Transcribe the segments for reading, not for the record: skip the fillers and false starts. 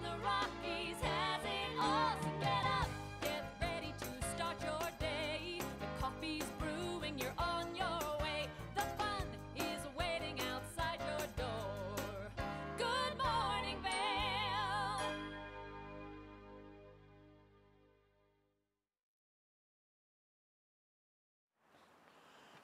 in the Rockies has it all. So get up, get ready to start your day. The coffee's brewing, you're on your way. The fun is waiting outside your door. Good morning, Vail.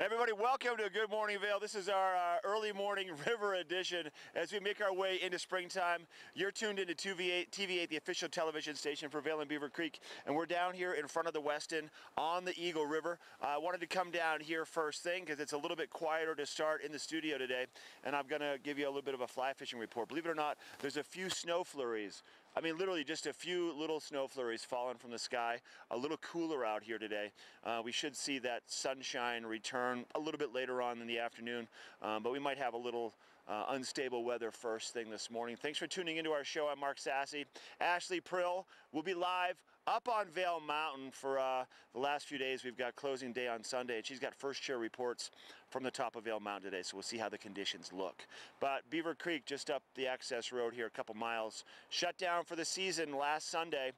Everybody, welcome to Good Morning Vail. This is our early morning river edition as we make our way into springtime. You're tuned into TV8, the official television station for Vail and Beaver Creek, and we're down here in front of the Westin on the Eagle River. I wanted to come down here first thing because it's a little bit quieter to start in the studio today, and I'm going to give you a little bit of a fly fishing report. Believe it or not, there's a few snow flurries. I mean, literally just a few little snow flurries falling from the sky. A little cooler out here today. We should see that sunshine return a little bit later on in the afternoon, but we might have a little unstable weather first thing this morning. Thanks for tuning into our show. I'm Mark Sassy. Ashley Prill will be live up on Vail Mountain for the last few days. We've got closing day on Sunday, and she's got first chair reports from the top of Vail Mountain today, so we'll see how the conditions look. But Beaver Creek, just up the access road here, a couple miles, shut down for the season last Sunday.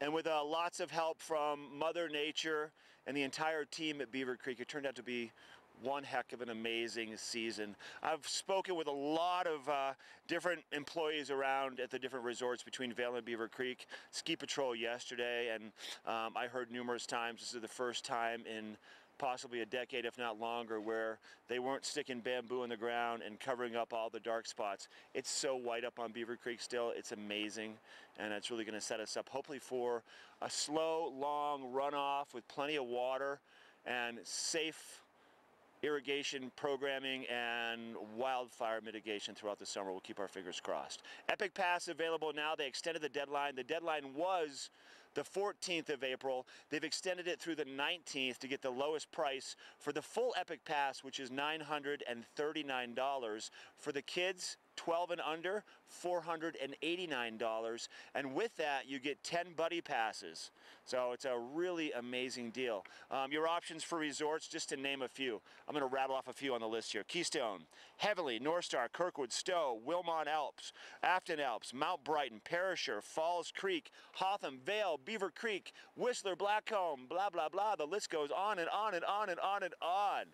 And with lots of help from Mother Nature and the entire team at Beaver Creek, it turned out to be one heck of an amazing season. I've spoken with a lot of different employees around at the different resorts between Vail and Beaver Creek. Ski Patrol yesterday, and I heard numerous times this is the first time in possibly a decade, if not longer, where they weren't sticking bamboo in the ground and covering up all the dark spots. It's so white up on Beaver Creek still. It's amazing, and it's really going to set us up hopefully for a slow, long runoff with plenty of water and safe irrigation programming and wildfire mitigation throughout the summer. We'll keep our fingers crossed. Epic Pass available now. They extended the deadline. The deadline was the 14th of April. They've extended it through the 19th to get the lowest price for the full Epic Pass, which is $939. For the kids, 12 and under, $489. And with that, you get 10 buddy passes. So it's a really amazing deal. Your options for resorts, just to name a few. I'm going to rattle off a few on the list here. Keystone, Heavenly, North Star, Kirkwood, Stowe, Wilmot Alps, Afton Alps, Mount Brighton, Perisher, Falls Creek, Hotham, Vail, Beaver Creek, Whistler, Blackcomb, blah, blah, blah. The list goes on and on and on and on and on.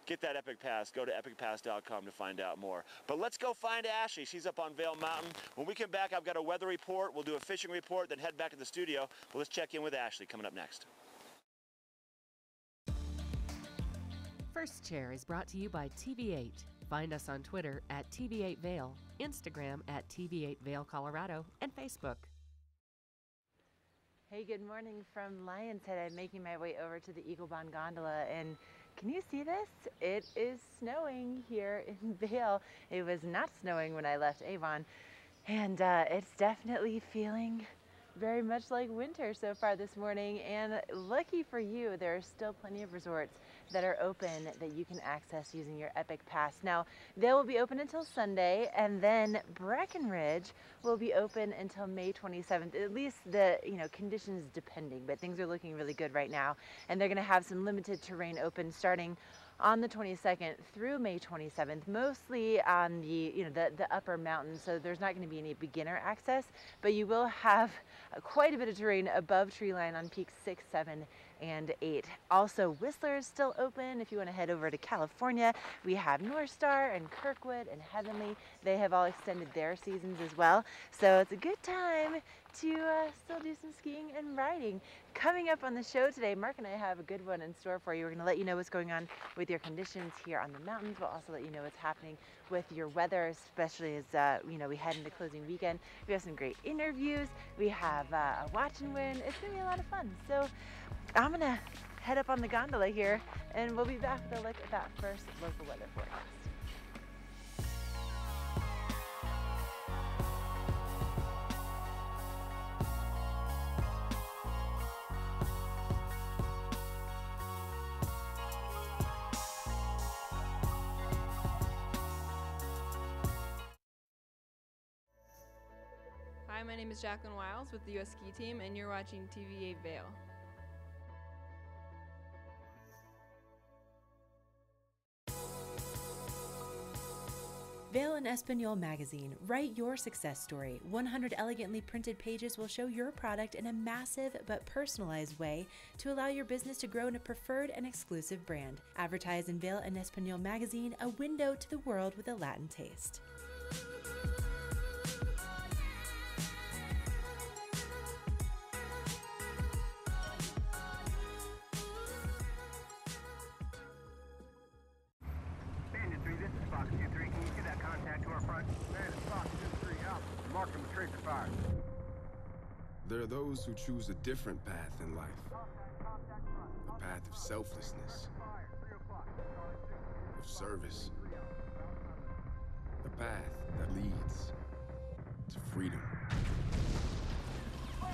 Get that Epic Pass. Go to epicpass.com to find out more. But let's go find Ashley. She's up on Vail Mountain. When we come back, I've got a weather report. We'll do a fishing report, then head back to the studio. Well, let's check in with Ashley coming up next. First Chair is brought to you by TV8. Find us on Twitter at TV8 Vail, Instagram at TV8 Vail, Colorado, and Facebook. Hey, good morning from Lion's Head. I'm making my way over to the Eagle Bond Gondola, and can you see this? It is snowing here in Vail. It was not snowing when I left Avon, and it's definitely feeling very much like winter so far this morning. And lucky for you, there are still plenty of resorts that are open that you can access using your Epic Pass. Now, they will be open until Sunday, and then Breckenridge will be open until May 27th. At least the conditions depending, but things are looking really good right now. And they're going to have some limited terrain open starting on the 22nd through May 27th, mostly on the upper mountains. So there's not going to be any beginner access, but you will have quite a bit of terrain above tree line on peaks 6, 7, and 8. Also, Whistler is still open. If you want to head over to California, we have North Star and Kirkwood and Heavenly. They have all extended their seasons as well. So it's a good time to still do some skiing and riding. Coming up on the show today, Mark and I have a good one in store for you. We're going to let you know what's going on with your conditions here on the mountains. We'll also let you know what's happening with your weather, especially as we head into closing weekend. We have some great interviews. We have a watch and win. It's going to be a lot of fun. So I'm going to head up on the gondola here, and we'll be back with a look at that first local weather forecast. Hi, my name is Jacqueline Wiles with the U.S. Ski Team, and you're watching TV8 Vail. Vail and Espanol magazine. Write your success story. 100 elegantly printed pages will show your product in a massive but personalized way to allow your business to grow in a preferred and exclusive brand. Advertise in Vail and Espanol magazine, a window to the world with a Latin taste. There are those who choose a different path in life, a path of selflessness, of service, a path that leads to freedom. Do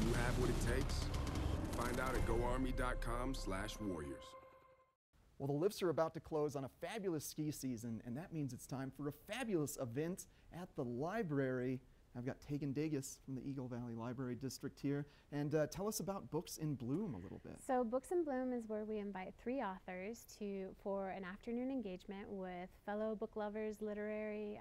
you have what it takes? Find out at goarmy.com/warriors. Well, the lifts are about to close on a fabulous ski season, and that means it's time for a fabulous event at the library. I've got Tegan Dagus from the Eagle Valley Library District here, and tell us about Books in Bloom a little bit. So Books in Bloom is where we invite 3 authors for an afternoon engagement with fellow book lovers, literary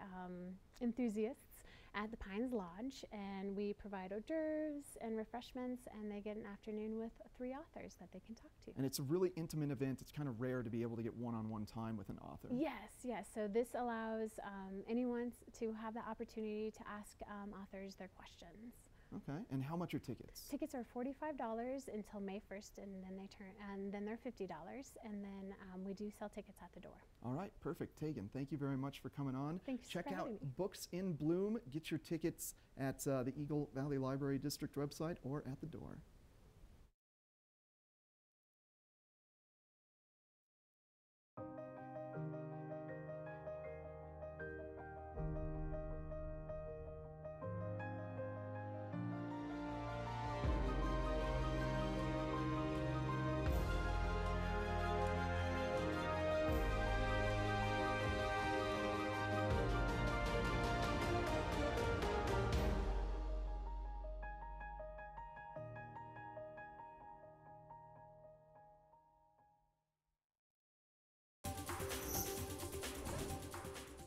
enthusiasts at the Pines Lodge, and we provide hors d'oeuvres and refreshments, and they get an afternoon with 3 authors that they can talk to. And it's a really intimate event. It's kind of rare to be able to get one-on-one time with an author. Yes, yes. So this allows anyone to have the opportunity to ask authors their questions. Okay, and how much are tickets? Tickets are $45 until May 1st, and then they're $50, and then we do sell tickets at the door. All right, perfect. Tegan, thank you very much for coming on. Thanks Check for out having me. Books in Bloom. Get your tickets at the Eagle Valley Library District website or at the door.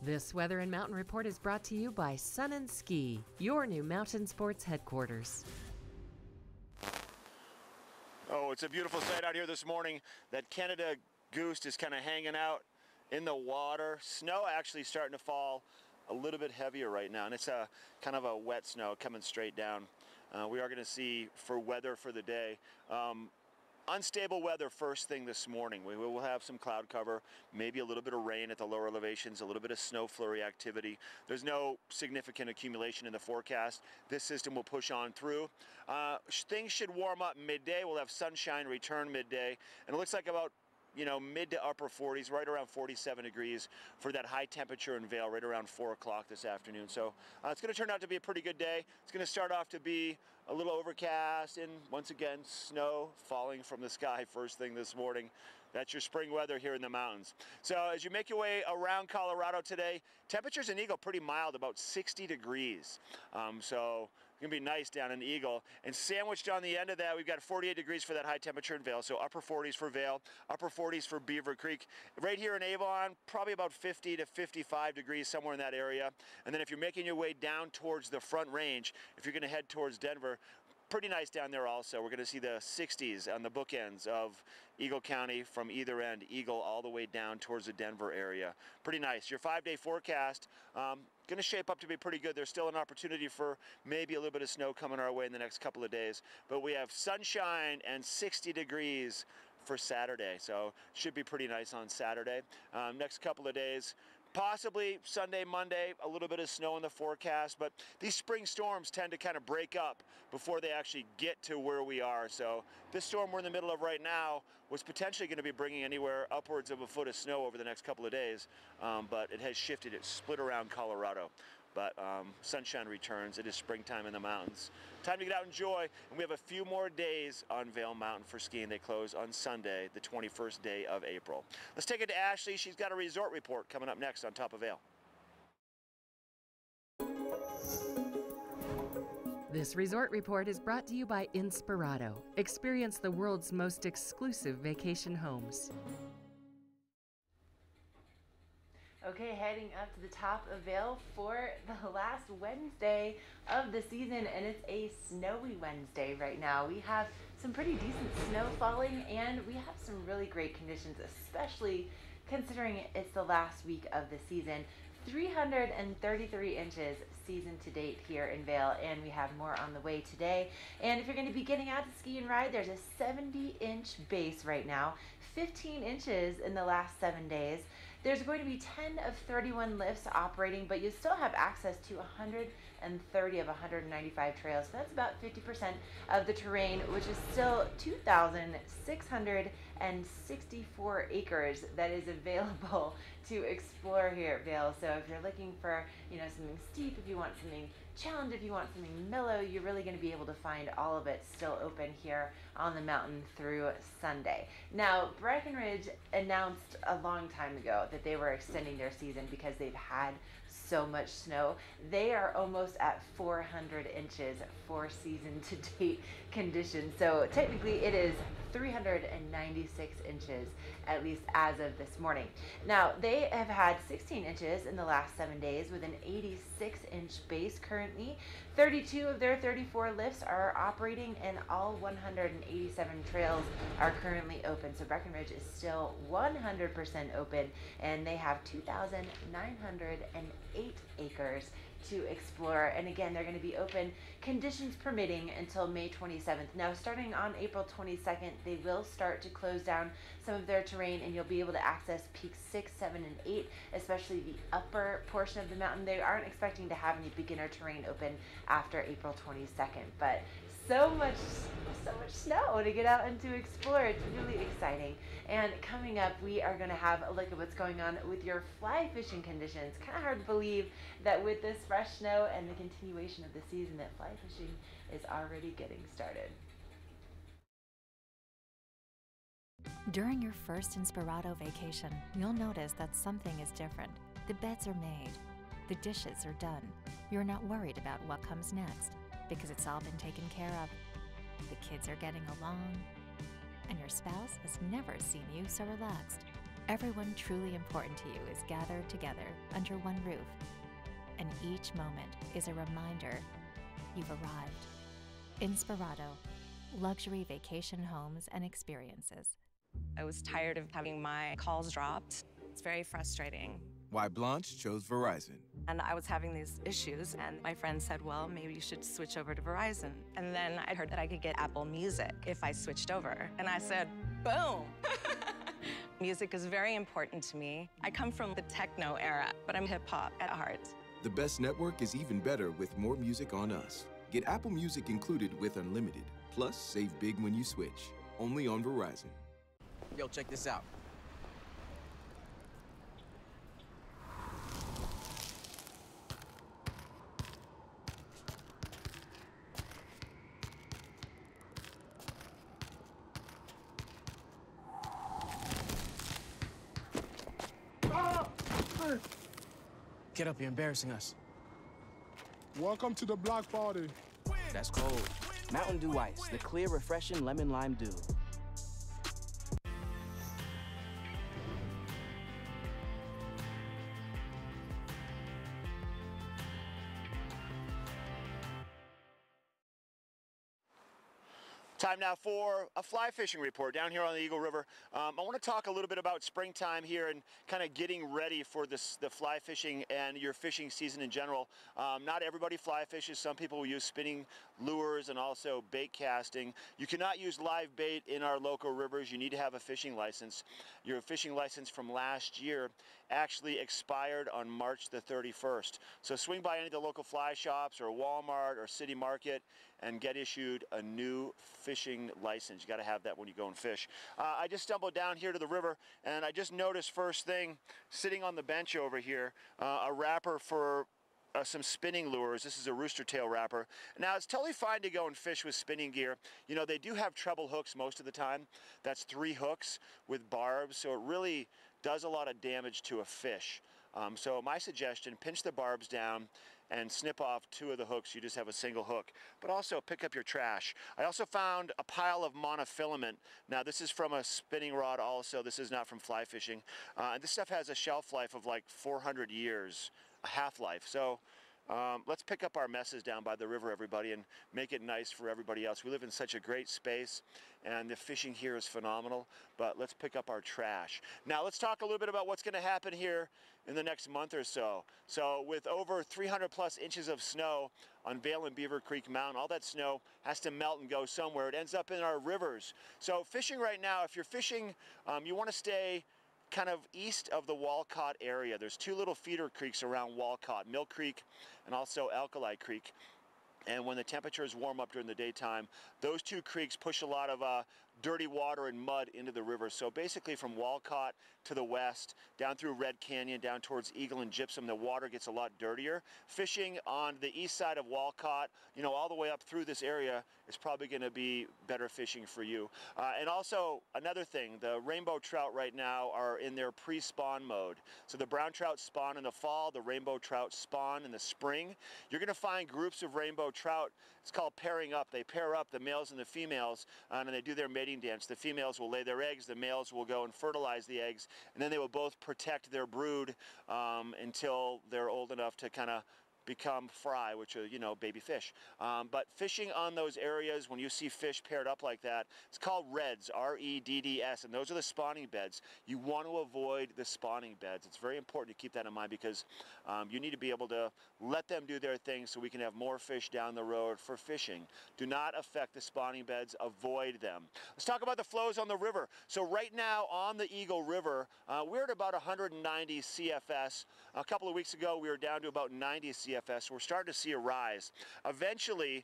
This Weather and Mountain Report is brought to you by Sun and Ski, your new mountain sports headquarters. Oh, it's a beautiful sight out here this morning. That Canada goose is kind of hanging out in the water. Snow actually starting to fall a little bit heavier right now, and it's a kind of a wet snow coming straight down. We are going to see for weather for the day. Unstable weather first thing this morning. We will have some cloud cover, maybe a little bit of rain at the lower elevations, a little bit of snow flurry activity. There's no significant accumulation in the forecast. This system will push on through. Things should warm up midday. We'll have sunshine return midday, and it looks like about mid to upper 40s, right around 47 degrees for that high temperature in Vail, right around 4 o'clock this afternoon. So it's going to turn out to be a pretty good day. It's going to start off to be a little overcast and once again snow falling from the sky first thing this morning. That's your spring weather here in the mountains. So as you make your way around Colorado today, temperatures in Eagle pretty mild, about 60 degrees. So it's going to be nice down in Eagle. And sandwiched on the end of that, we've got 48 degrees for that high temperature in Vail. So upper 40s for Vail, upper 40s for Beaver Creek. Right here in Avon, probably about 50 to 55 degrees, somewhere in that area. And then if you're making your way down towards the Front Range, if you're going to head towards Denver, pretty nice down there also. We're going to see the 60s on the bookends of Eagle County from either end, Eagle all the way down towards the Denver area. Pretty nice. Your 5-day forecast going to shape up to be pretty good. There's still an opportunity for maybe a little bit of snow coming our way in the next couple of days, but we have sunshine and 60 degrees for Saturday, so should be pretty nice on Saturday. Next couple of days, possibly Sunday, Monday, a little bit of snow in the forecast, but these spring storms tend to kind of break up before they actually get to where we are. So this storm we're in the middle of right now was potentially going to be bringing anywhere upwards of a foot of snow over the next couple of days, but it has shifted. It's split around Colorado. But sunshine returns. It is springtime in the mountains. Time to get out and enjoy. And we have a few more days on Vail Mountain for skiing. They close on Sunday, the 21st day of April. Let's take it to Ashley. She's got a resort report coming up next on Top of Vail. This resort report is brought to you by Inspirato. Experience the world's most exclusive vacation homes. Okay, heading up to the top of Vail for the last Wednesday of the season, and it's a snowy Wednesday right now. We have some pretty decent snow falling, and we have some really great conditions, especially considering it's the last week of the season. 333 inches season to date here in Vail, and we have more on the way today. And if you're going to be getting out to ski and ride, there's a 70-inch base right now, 15 inches in the last 7 days. There's going to be 10 of 31 lifts operating, but you still have access to 130 of 195 trails. So that's about 50% of the terrain, which is still 2,664 acres that is available to explore here at Vail. So if you're looking for, something steep, if you want something challenge, if you want something mellow, you're really going to be able to find all of it still open here on the mountain through Sunday. Now, Breckenridge announced a long time ago that they were extending their season because they've had so much snow. They are almost at 400 inches for season to date conditions. So technically it is 396 inches, at least as of this morning. Now, they have had 16 inches in the last 7 days with an 86-inch base currently. 32 of their 34 lifts are operating, and all 187 trails are currently open. So Breckenridge is still 100% open, and they have 2,908 acres to explore. And again, they're going to be open, conditions permitting, until May 27th. Now, starting on April 22nd, they will start to close down some of their terrain, and you'll be able to access peaks 6, 7, and 8, especially the upper portion of the mountain. They aren't expecting to have any beginner terrain open after April 22nd, but so much snow to get out and to explore. It's really exciting. And coming up, we are going to have a look at what's going on with your fly fishing conditions. Kind of hard to believe that with this fresh snow and the continuation of the season that fly fishing is already getting started. During your first Inspirato vacation, you'll notice that something is different. The beds are made. The dishes are done. You're not worried about what comes next because it's all been taken care of. The kids are getting along, and your spouse has never seen you so relaxed. Everyone truly important to you is gathered together under one roof, and each moment is a reminder you've arrived. Inspirato, luxury vacation homes and experiences. I was tired of having my calls dropped. It's very frustrating. Why Blanche chose Verizon. And I was having these issues, and my friend said, well, maybe you should switch over to Verizon. And then I heard that I could get Apple Music if I switched over. And I said, boom! Music is very important to me. I come from the techno era, but I'm hip-hop at heart. The best network is even better with more music on us. Get Apple Music included with unlimited. Plus, save big when you switch. Only on Verizon. Yo, check this out. Get up, you're embarrassing us. Welcome to the block party. That's cold. Mountain Dew Ice, the clear, refreshing lemon lime dew. Time now for a fly fishing report down here on the Eagle River. I want to talk a little bit about springtime here and kind of getting ready for the fly fishing and your fishing season in general. Not everybody fly fishes. Some people will use spinning lures and also bait casting. You cannot use live bait in our local rivers. You need to have a fishing license. Your fishing license from last year actually expired on March the 31st. So swing by any of the local fly shops or Walmart or City Market and get issued a new fishing license. You got to have that when you go and fish. I just stumbled down here to the river, and I just noticed first thing, sitting on the bench over here, a wrapper for some spinning lures. This is a rooster tail wrapper. Now, it's totally fine to go and fish with spinning gear. You know, they do have treble hooks most of the time. That's 3 hooks with barbs, so it really does a lot of damage to a fish. So my suggestion, pinch the barbs down and snip off 2 of the hooks. You just have a single hook. But also pick up your trash. I also found a pile of monofilament. Now this is from a spinning rod also. This is not from fly fishing. And this stuff has a shelf life of like 400 years, a half-life. So let's pick up our messes down by the river, everybody, and make it nice for everybody else. We live in such a great space, and the fishing here is phenomenal, but let's pick up our trash. Now let's talk a little bit about what's going to happen here in the next month or so. So with over 300 plus inches of snow on Vail and Beaver Creek Mountain, all that snow has to melt and go somewhere. It ends up in our rivers. So fishing right now, if you're fishing, you want to stay kind of east of the Walcott area. There's 2 little feeder creeks around Walcott, Mill Creek and also Alkali Creek. And when the temperatures warm up during the daytime, those 2 creeks push a lot of dirty water and mud into the river. So basically from Walcott to the west, down through Red Canyon, down towards Eagle and Gypsum, the water gets a lot dirtier. Fishing on the east side of Walcott, you know, all the way up through this area is probably going to be better fishing for you. And also another thing, the rainbow trout right now are in their pre-spawn mode. So the brown trout spawn in the fall, the rainbow trout spawn in the spring. You're going to find groups of rainbow trout. It's called pairing up. They pair up, the males and the females, and they do their mating dance. The females will lay their eggs, the males will go and fertilize the eggs, and then they will both protect their brood until they're old enough to kind of become fry, which are, you know, baby fish. But fishing on those areas, when you see fish paired up like that, it's called redds, R-E-D-D-S, and those are the spawning beds. You want to avoid the spawning beds. It's very important to keep that in mind because you need to be able to let them do their thing so we can have more fish down the road for fishing. Do not affect the spawning beds, avoid them. Let's talk about the flows on the river. So right now on the Eagle River, we're at about 190 CFS. A couple of weeks ago, we were down to about 90 CFS. We're starting to see a rise. Eventually,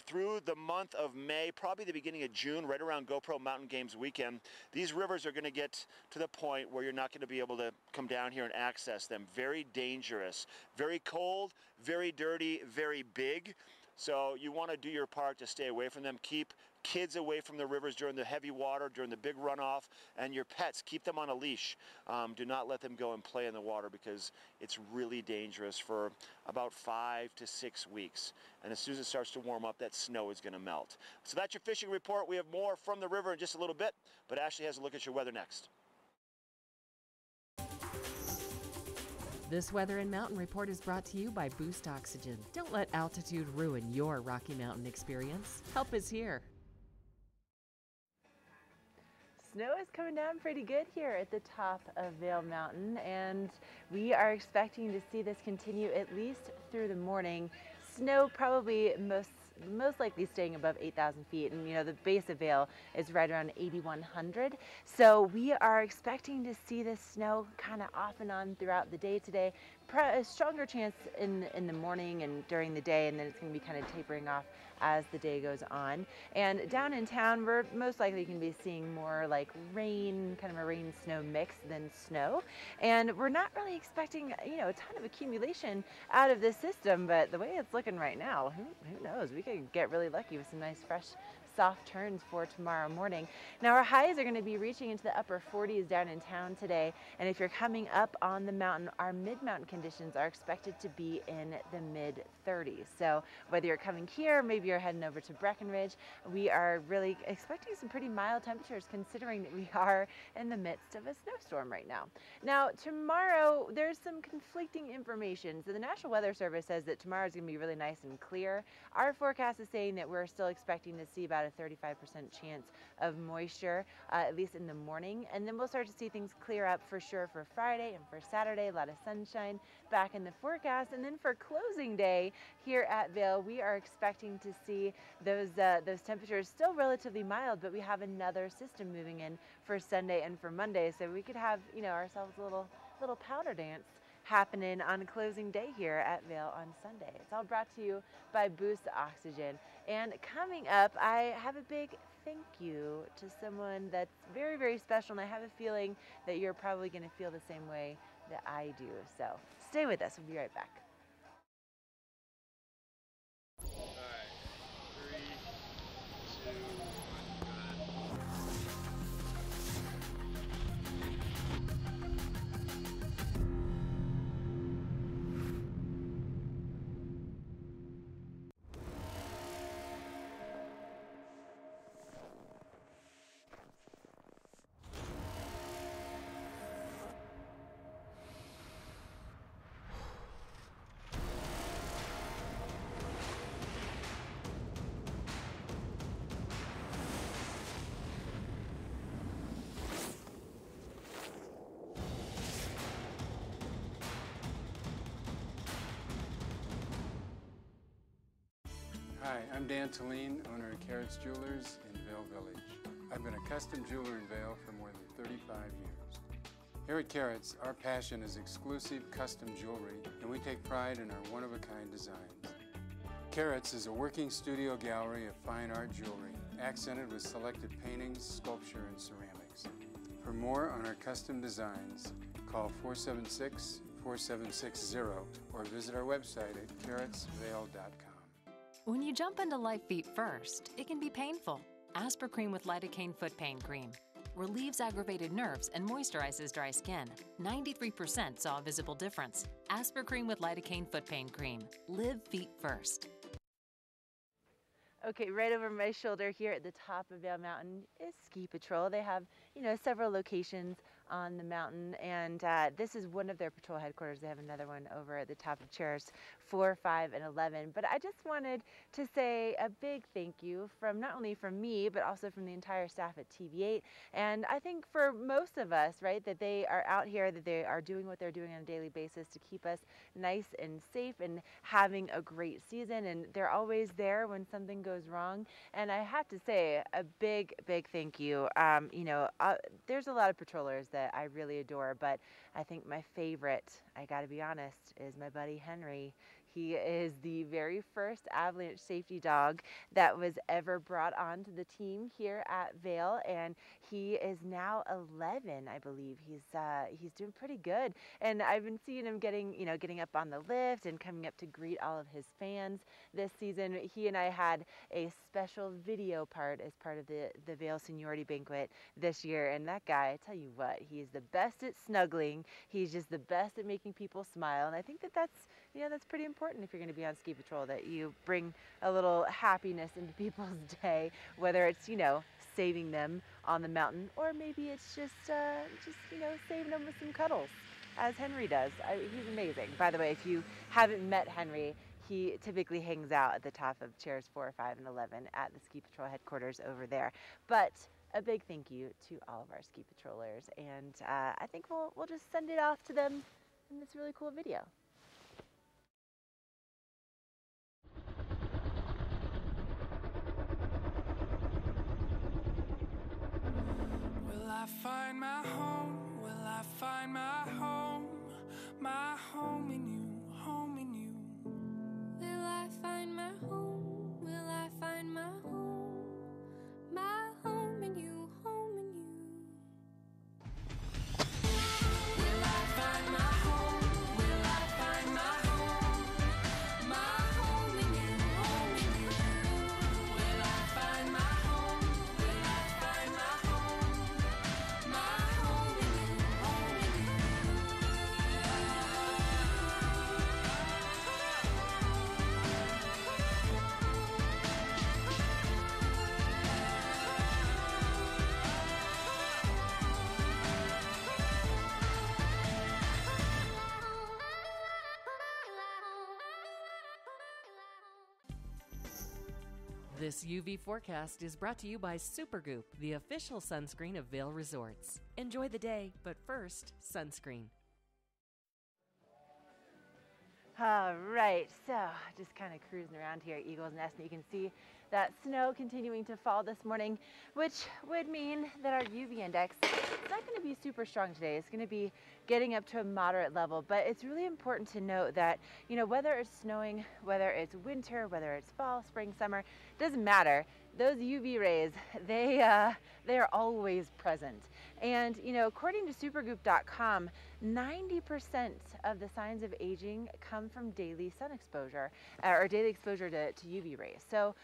through the month of May, probably the beginning of June, right around GoPro Mountain Games weekend, these rivers are going to get to the point where you're not going to be able to come down here and access them. Very dangerous, very cold, very dirty, very big. So you want to do your part to stay away from them. Keep kids away from the rivers during the heavy water, during the big runoff, and your pets, keep them on a leash. Do not let them go and play in the water because it's really dangerous for about 5 to 6 weeks. And as soon as it starts to warm up, that snow is going to melt. So that's your fishing report. We have more from the river in just a little bit, but Ashley has a look at your weather next. This Weather and Mountain Report is brought to you by Boost Oxygen. Don't let altitude ruin your Rocky Mountain experience. Help is here. Snow is coming down pretty good here at the top of Vail Mountain, and we are expecting to see this continue at least through the morning. Snow probably most likely staying above 8,000 feet, and you know the base of Vail is right around 8,100. So we are expecting to see this snow kind of off and on throughout the day today. A stronger chance in the morning and during the day, and then it's going to be kind of tapering off as the day goes on. And down in town, we're most likely going to be seeing more like rain, kind of a rain-snow mix than snow. And we're not really expecting, you know, a ton of accumulation out of this system, but the way it's looking right now, who knows? We could get really lucky with some nice fresh soft turns for tomorrow morning. Now our highs are going to be reaching into the upper 40s down in town today, and if you're coming up on the mountain, our mid-mountain conditions are expected to be in the mid-30s. So whether you're coming here, maybe you're heading over to Breckenridge, we are really expecting some pretty mild temperatures considering that we are in the midst of a snowstorm right now. Now tomorrow there's some conflicting information. So the National Weather Service says that tomorrow is going to be really nice and clear. Our forecast is saying that we're still expecting to see about a 35% chance of moisture, at least in the morning. And then we'll start to see things clear up for sure for Friday and for Saturday. A lot of sunshine back in the forecast. And then for closing day here at Vail, we are expecting to see those temperatures still relatively mild, but we have another system moving in for Sunday and for Monday. So we could have, you know, ourselves a little powder dance happening on closing day here at Vail on Sunday. It's all brought to you by Boost Oxygen. And coming up, I have a big thank you to someone that's very, very special, and I have a feeling that you're probably going to feel the same way that I do. So stay with us. We'll be right back. Hi, I'm Dan Talene, owner of Carrots Jewelers in Vail Village. I've been a custom jeweler in Vail for more than 35 years. Here at Carrots, our passion is exclusive custom jewelry, and we take pride in our one-of-a-kind designs. Carrots is a working studio gallery of fine art jewelry, accented with selected paintings, sculpture, and ceramics. For more on our custom designs, call 476-4760 or visit our website at carrotsvail.com. When you jump into life feet first, it can be painful. Aspercreme with lidocaine foot pain cream relieves aggravated nerves and moisturizes dry skin. 93% saw a visible difference. Aspercreme with lidocaine foot pain cream. Live feet first. Okay, right over my shoulder here at the top of Vail Mountain is Ski Patrol. They have, several locations on the mountain, and this is one of their patrol headquarters. They have another one over at the top of chairs 4, 5, and 11. But I just wanted to say a big thank you from not only from me, but also from the entire staff at TV8. And I think for most of us, right, that they are out here, that they are doing what they're doing on a daily basis to keep us nice and safe and having a great season. And they're always there when something goes wrong. And I have to say a big, big thank you. There's a lot of patrollers that I really adore, but I think my favorite, I gotta be honest, is my buddy Henry. He is the very first avalanche safety dog that was ever brought onto the team here at Vail, and he is now 11, I believe. He's doing pretty good, and I've been seeing him getting up on the lift and coming up to greet all of his fans this season. He and I had a special video part as part of the Vail Seniority Banquet this year, and that guy, I tell you what, he is the best at snuggling. He's just the best at making people smile, and I think that's pretty important if you're going to be on ski patrol, that you bring a little happiness into people's day, whether it's, saving them on the mountain, or maybe it's just saving them with some cuddles, as Henry does. He's amazing. By the way, if you haven't met Henry, he typically hangs out at the top of chairs 4, 5, and 11 at the ski patrol headquarters over there. But a big thank you to all of our ski patrollers, and I think we'll just send it off to them in this really cool video. Will I find my home? Will I find my home? My home in you, home in you. Will I find my home? Will I find my home? My home in you, home in you. Will I find my home? Will I find my home? My home in you, home in you. Will I find my home? Will I find my home? My home in you, home in you. This UV forecast is brought to you by Supergoop, the official sunscreen of Vail Resorts. Enjoy the day, but first, sunscreen. All right, so just kind of cruising around here at Eagle's Nest, and you can see that snow continuing to fall this morning, which would mean that our UV index is not going to be super strong today. It's going to be getting up to a moderate level, but it's really important to note that, whether it's snowing, whether it's winter, whether it's fall, spring, summer, doesn't matter. Those UV rays, they are always present. And, according to supergoop.com, 90% of the signs of aging come from daily sun exposure, or daily exposure to UV rays. So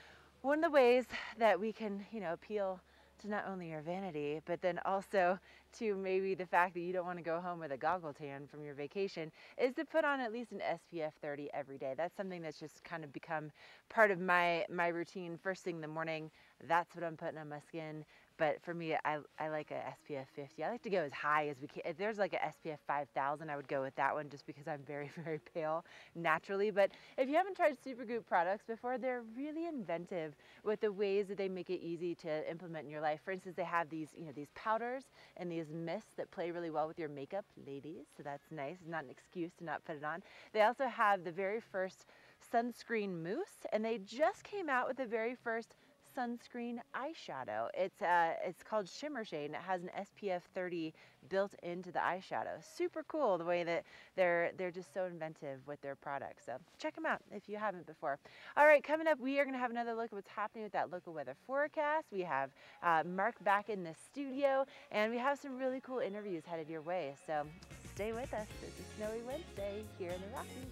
one of the ways that we can, appeal to not only your vanity, but then also to maybe the fact that you don't want to go home with a goggle tan from your vacation, is to put on at least an SPF 30 every day. That's something that's just kind of become part of my routine first thing in the morning. That's what I'm putting on my skin. But for me, I like a SPF 50. I like to go as high as we can. If there's like a SPF 5000, I would go with that one just because I'm very, very pale naturally. But if you haven't tried Supergoop products before, they're really inventive with the ways that they make it easy to implement in your life. For instance, they have these, these powders and these mists that play really well with your makeup, ladies. So that's nice. It's not an excuse to not put it on. They also have the very first sunscreen mousse, and they just came out with the very first sunscreen eyeshadow. It's called Shimmer Shade, and it has an SPF 30 built into the eyeshadow. Super cool the way that they're just so inventive with their products. So check them out if you haven't before. All right, coming up, we are going to have another look at what's happening with that local weather forecast. We have Mark back in the studio, and we have some really cool interviews headed your way. So stay with us. It's a snowy Wednesday here in the Rockies.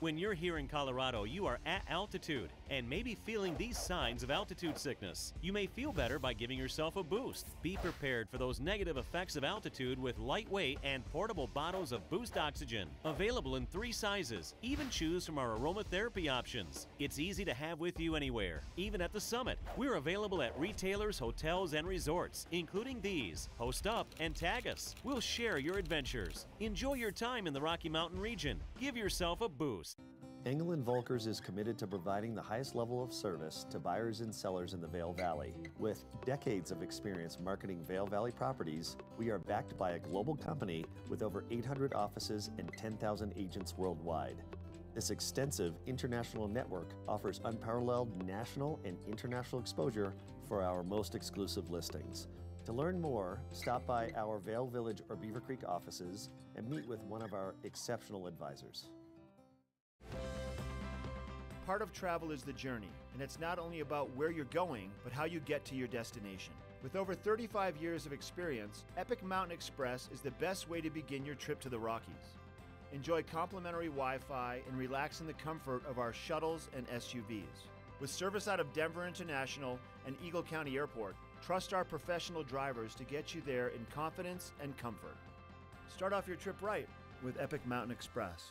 When you're here in Colorado, you are at altitude and maybe feeling these signs of altitude sickness. You may feel better by giving yourself a boost. Be prepared for those negative effects of altitude with lightweight and portable bottles of Boost Oxygen. Available in 3 sizes. Even choose from our aromatherapy options. It's easy to have with you anywhere, even at the summit. We're available at retailers, hotels, and resorts, including these. Post up and tag us. We'll share your adventures. Enjoy your time in the Rocky Mountain region. Give yourself a boost. Engel & Volkers is committed to providing the highest level of service to buyers and sellers in the Vail Valley. With decades of experience marketing Vail Valley properties, we are backed by a global company with over 800 offices and 10,000 agents worldwide. This extensive international network offers unparalleled national and international exposure for our most exclusive listings. To learn more, stop by our Vail Village or Beaver Creek offices and meet with one of our exceptional advisors. Part of travel is the journey, and it's not only about where you're going, but how you get to your destination. With over 35 years of experience, Epic Mountain Express is the best way to begin your trip to the Rockies. Enjoy complimentary Wi-Fi and relax in the comfort of our shuttles and SUVs. With service out of Denver International and Eagle County Airport, trust our professional drivers to get you there in confidence and comfort. Start off your trip right with Epic Mountain Express.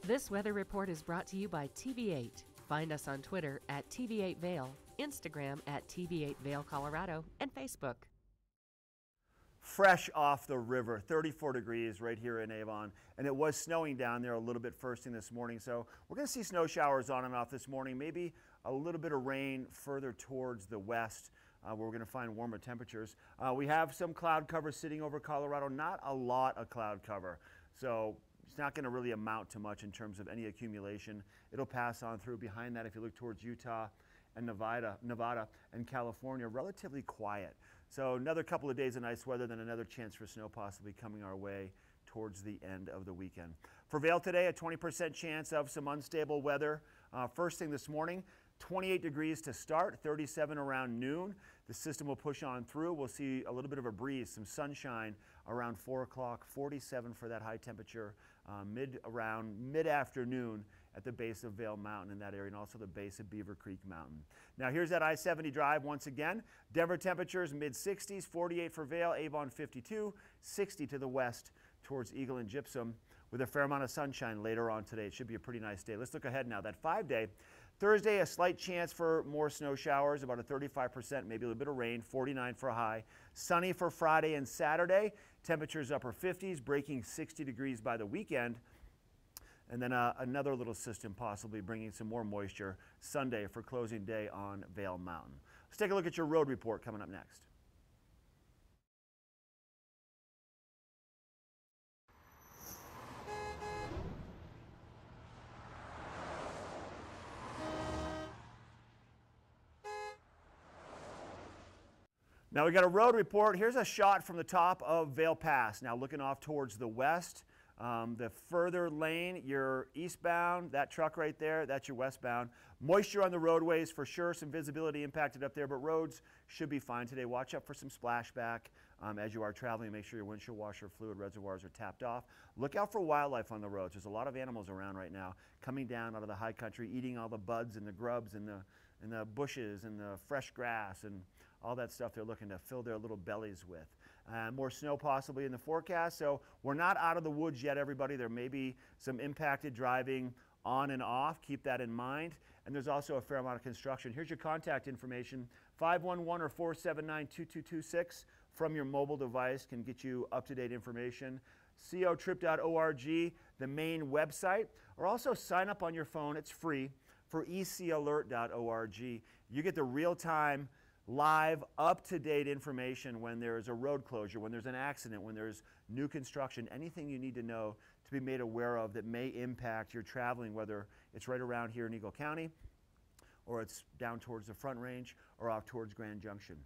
This weather report is brought to you by TV8. Find us on Twitter at TV8 Vail, Instagram at TV8 Vail, Colorado, and Facebook. Fresh off the river, 34 degrees right here in Avon, and it was snowing down there a little bit first thing this morning, so we're going to see snow showers on and off this morning, maybe a little bit of rain further towards the west, where we're going to find warmer temperatures. We have some cloud cover sitting over Colorado, not a lot of cloud cover, so it's not going to really amount to much in terms of any accumulation. It'll pass on through. Behind that, if you look towards Utah and Nevada and California, relatively quiet. So another couple of days of nice weather, then another chance for snow possibly coming our way towards the end of the weekend. For Vail today, a 20% chance of some unstable weather. First thing this morning, 28 degrees to start, 37 around noon. The system will push on through. We'll see a little bit of a breeze, some sunshine around 4 o'clock, 47 for that high temperature around mid-afternoon at the base of Vail Mountain in that area, and also the base of Beaver Creek Mountain. Now here's that I-70 drive once again. Denver temperatures mid-60s, 48 for Vail, Avon 52, 60 to the west towards Eagle and Gypsum with a fair amount of sunshine later on today. It should be a pretty nice day. Let's look ahead now. That 5-day. Thursday, a slight chance for more snow showers, about a 35%, maybe a little bit of rain, 49 for a high. Sunny for Friday and Saturday. Temperatures upper 50s, breaking 60 degrees by the weekend. And then another little system possibly bringing some more moisture Sunday for closing day on Vail Mountain. Let's take a look at your road report coming up next. Now we got a road report. Here's a shot from the top of Vail Pass. Now looking off towards the west. The further lane, you're eastbound, that truck right there, that's your westbound. Moisture on the roadways for sure, some visibility impacted up there, but roads should be fine today. Watch out for some splashback as you are traveling. Make sure your windshield washer fluid reservoirs are tapped off. Look out for wildlife on the roads. There's a lot of animals around right now coming down out of the high country, eating all the buds and the grubs and the bushes and the fresh grass and all that stuff they're looking to fill their little bellies with. More snow possibly in the forecast, so we're not out of the woods yet, everybody. There may be some impacted driving on and off. Keep that in mind. And there's also a fair amount of construction. Here's your contact information. 511 or 479-2226 from your mobile device can get you up-to-date information. cotrip.org, the main website, or also sign up on your phone. It's free for ecalert.org. You get the real-time, live, up-to-date information when there's a road closure, when there's an accident, when there's new construction, anything you need to know to be made aware of that may impact your traveling, whether it's right around here in Eagle County, or it's down towards the Front Range, or out towards Grand Junction.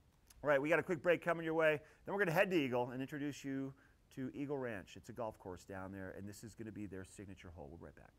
All right, we got a quick break coming your way. Then we're going to head to Eagle and introduce you to Eagle Ranch. It's a golf course down there, and this is going to be their signature hole. We'll be right back.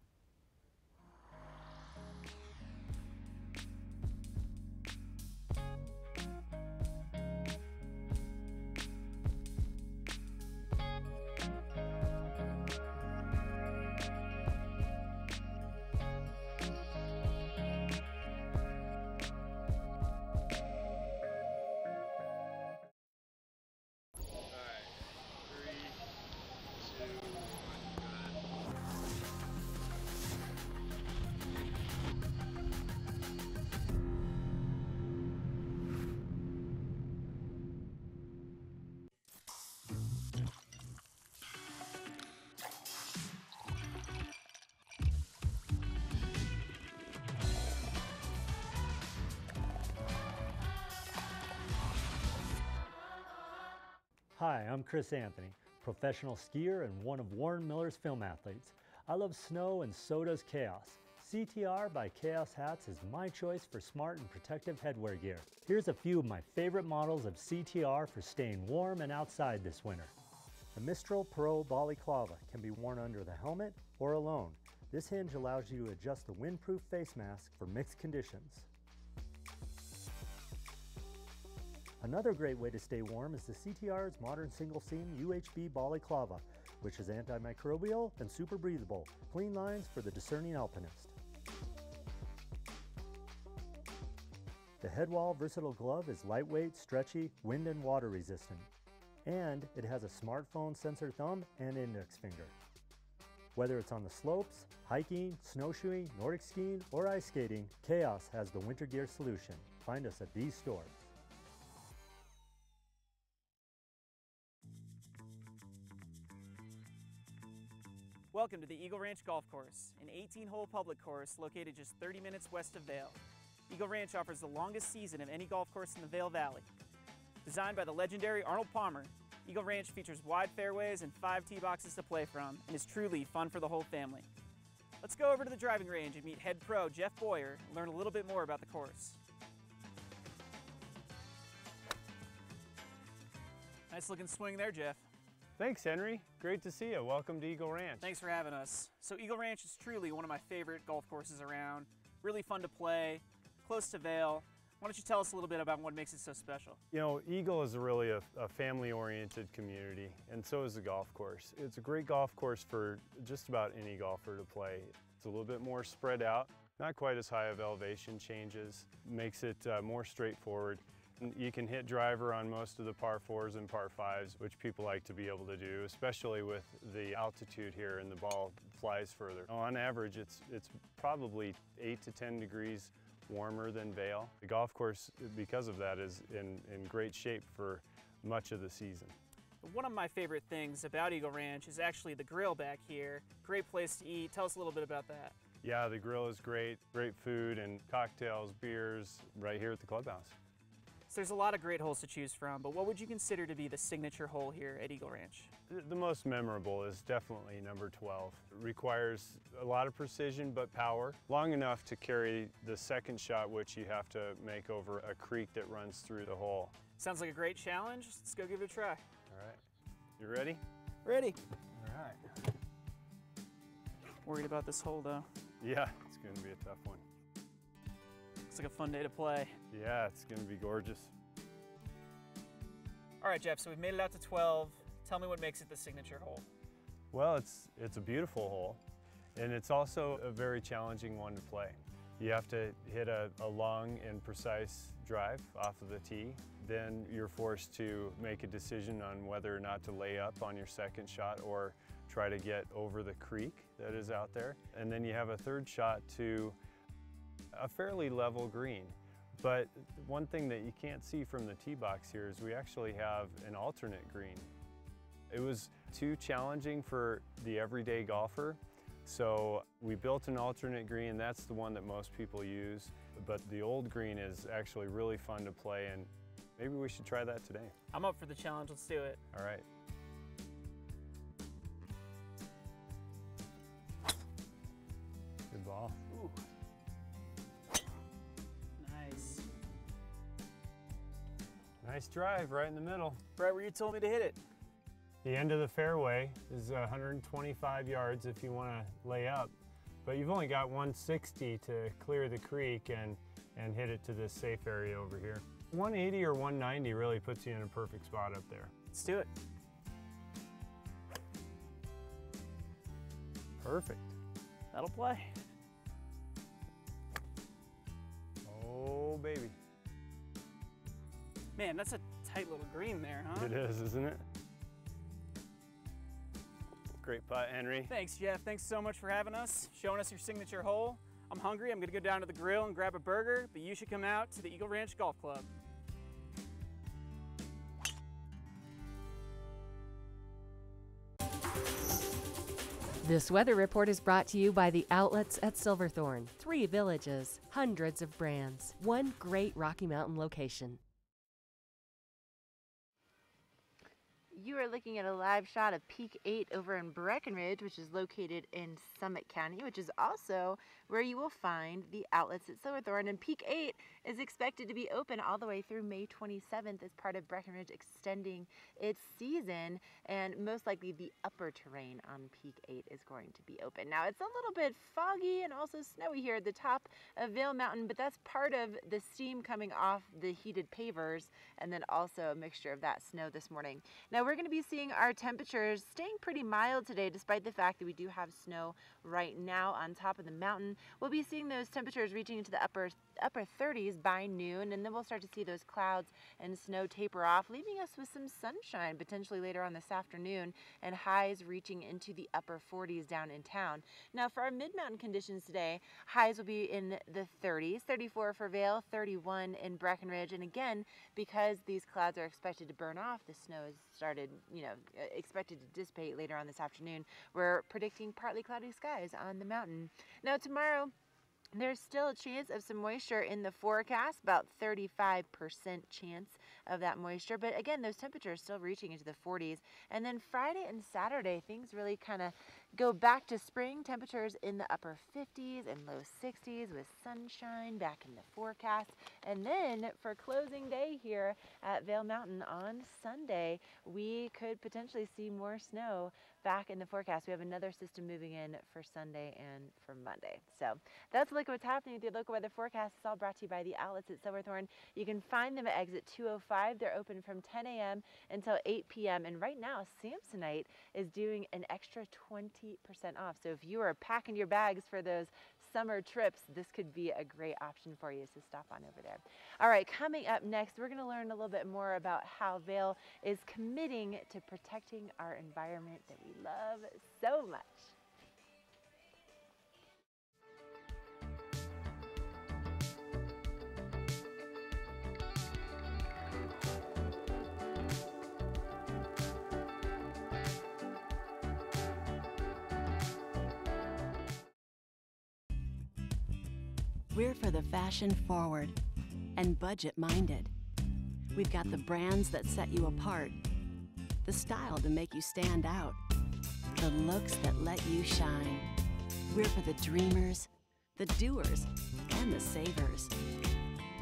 Hi, I'm Chris Anthony, professional skier and one of Warren Miller's film athletes. I love snow and so does Chaos. CTR by Chaos Hats is my choice for smart and protective headwear gear. Here's a few of my favorite models of CTR for staying warm and outside this winter. The Mistral Pro Balaclava can be worn under the helmet or alone. This hinge allows you to adjust the windproof face mask for mixed conditions. Another great way to stay warm is the CTR's modern single-seam UHB Balaclava, which is antimicrobial and super breathable. Clean lines for the discerning alpinist. The Headwall Versatile Glove is lightweight, stretchy, wind and water resistant. And it has a smartphone sensor thumb and index finger. Whether it's on the slopes, hiking, snowshoeing, Nordic skiing, or ice skating, Chaos has the winter gear solution. Find us at these stores. Welcome to the Eagle Ranch Golf Course, an 18-hole public course located just 30 minutes west of Vail. Eagle Ranch offers the longest season of any golf course in the Vail Valley. Designed by the legendary Arnold Palmer, Eagle Ranch features wide fairways and 5 tee boxes to play from and is truly fun for the whole family. Let's go over to the driving range and meet head pro Jeff Boyer and learn a little bit more about the course. Nice looking swing there, Jeff. Thanks, Henry. Great to see you. Welcome to Eagle Ranch. Thanks for having us. So Eagle Ranch is truly one of my favorite golf courses around. Really fun to play, close to Vail. Why don't you tell us a little bit about what makes it so special? You know, Eagle is really a family-oriented community, and so is the golf course. It's a great golf course for just about any golfer to play. It's a little bit more spread out, not quite as high of elevation changes, makes it more straightforward. You can hit driver on most of the par 4s and par 5s, which people like to be able to do, especially with the altitude here and the ball flies further. On average, it's probably 8 to 10 degrees warmer than Vail. The golf course, because of that, is in great shape for much of the season. One of my favorite things about Eagle Ranch is actually the grill back here. Great place to eat. Tell us a little bit about that. Yeah, the grill is great. Great food and cocktails, beers right here at the clubhouse. So there's a lot of great holes to choose from, but what would you consider to be the signature hole here at Eagle Ranch? The most memorable is definitely number 12. It requires a lot of precision but power, long enough to carry the second shot, which you have to make over a creek that runs through the hole. Sounds like a great challenge. Let's go give it a try. All right. You ready? Ready. All right. Worried about this hole though. Yeah, it's going to be a tough one. Looks like a fun day to play. Yeah, it's going to be gorgeous. All right, Jeff, so we've made it out to 12. Tell me what makes it the signature hole. Well, it's a beautiful hole, and it's also a very challenging one to play. You have to hit a long and precise drive off of the tee, then you're forced to make a decision on whether or not to lay up on your second shot or try to get over the creek that is out there. And then you have a third shot to a fairly level green. But one thing that you can't see from the tee box here is we actually have an alternate green. It was too challenging for the everyday golfer, so we built an alternate green. That's the one that most people use, but the old green is actually really fun to play, and maybe we should try that today. I'm up for the challenge. Let's do it. All right. Good ball. Ooh. Nice. Nice drive right in the middle. Right where you told me to hit it. The end of the fairway is 125 yards if you want to lay up, but you've only got 160 to clear the creek and hit it to this safe area over here. 180 or 190 really puts you in a perfect spot up there. Let's do it. Perfect. That'll play. Oh, baby. Man, that's a tight little green there, huh? It is, isn't it? Great putt, Henry. Thanks, Jeff. Thanks so much for having us, showing us your signature hole. I'm hungry. I'm going to go down to the grill and grab a burger, but you should come out to the Eagle Ranch Golf Club. This weather report is brought to you by the outlets at Silverthorne. 3 villages, hundreds of brands, one great Rocky Mountain location. You are looking at a live shot of Peak 8 over in Breckenridge, which is located in Summit County, which is also where you will find the outlets at Silverthorne. And Peak 8 is expected to be open all the way through May 27th as part of Breckenridge extending its season, and most likely the upper terrain on Peak 8 is going to be open. Now, it's a little bit foggy and also snowy here at the top of Vail Mountain, but that's part of the steam coming off the heated pavers, and then also a mixture of that snow this morning. Now, we're going to be seeing our temperatures staying pretty mild today, despite the fact that we do have snow right now on top of the mountain. We'll be seeing those temperatures reaching into the upper 30s by noon, and then we'll start to see those clouds and snow taper off, leaving us with some sunshine potentially later on this afternoon, and highs reaching into the upper 40s down in town. Now, for our mid-mountain conditions today, highs will be in the 30s, 34 for Vail, 31 in Breckenridge, and again, because these clouds are expected to burn off, the snow has started, expected to dissipate later on this afternoon. We're predicting partly cloudy skies on the mountain. Now, tomorrow, there's still a chance of some moisture in the forecast, about 35% chance of that moisture. But again, those temperatures still reaching into the 40s. And then Friday and Saturday, things really kind of go back to spring. Temperatures in the upper 50s and low 60s with sunshine back in the forecast. And then for closing day here at Vail Mountain on Sunday, we could potentially see more snow back in the forecast. We have another system moving in for Sunday and for Monday. So that's a look at what's happening with your local weather forecast. It's all brought to you by the outlets at Silverthorne. You can find them at exit 205. They're open from 10 a.m. until 8 p.m. And right now, Samsonite is doing an extra 20% off. So if you are packing your bags for those summer trips, this could be a great option for you, so stop on over there. All right, coming up next, we're going to learn a little bit more about how Vail is committing to protecting our environment that we love so much. We're for the fashion forward and budget minded. We've got the brands that set you apart, the style to make you stand out, the looks that let you shine. We're for the dreamers, the doers, and the savers.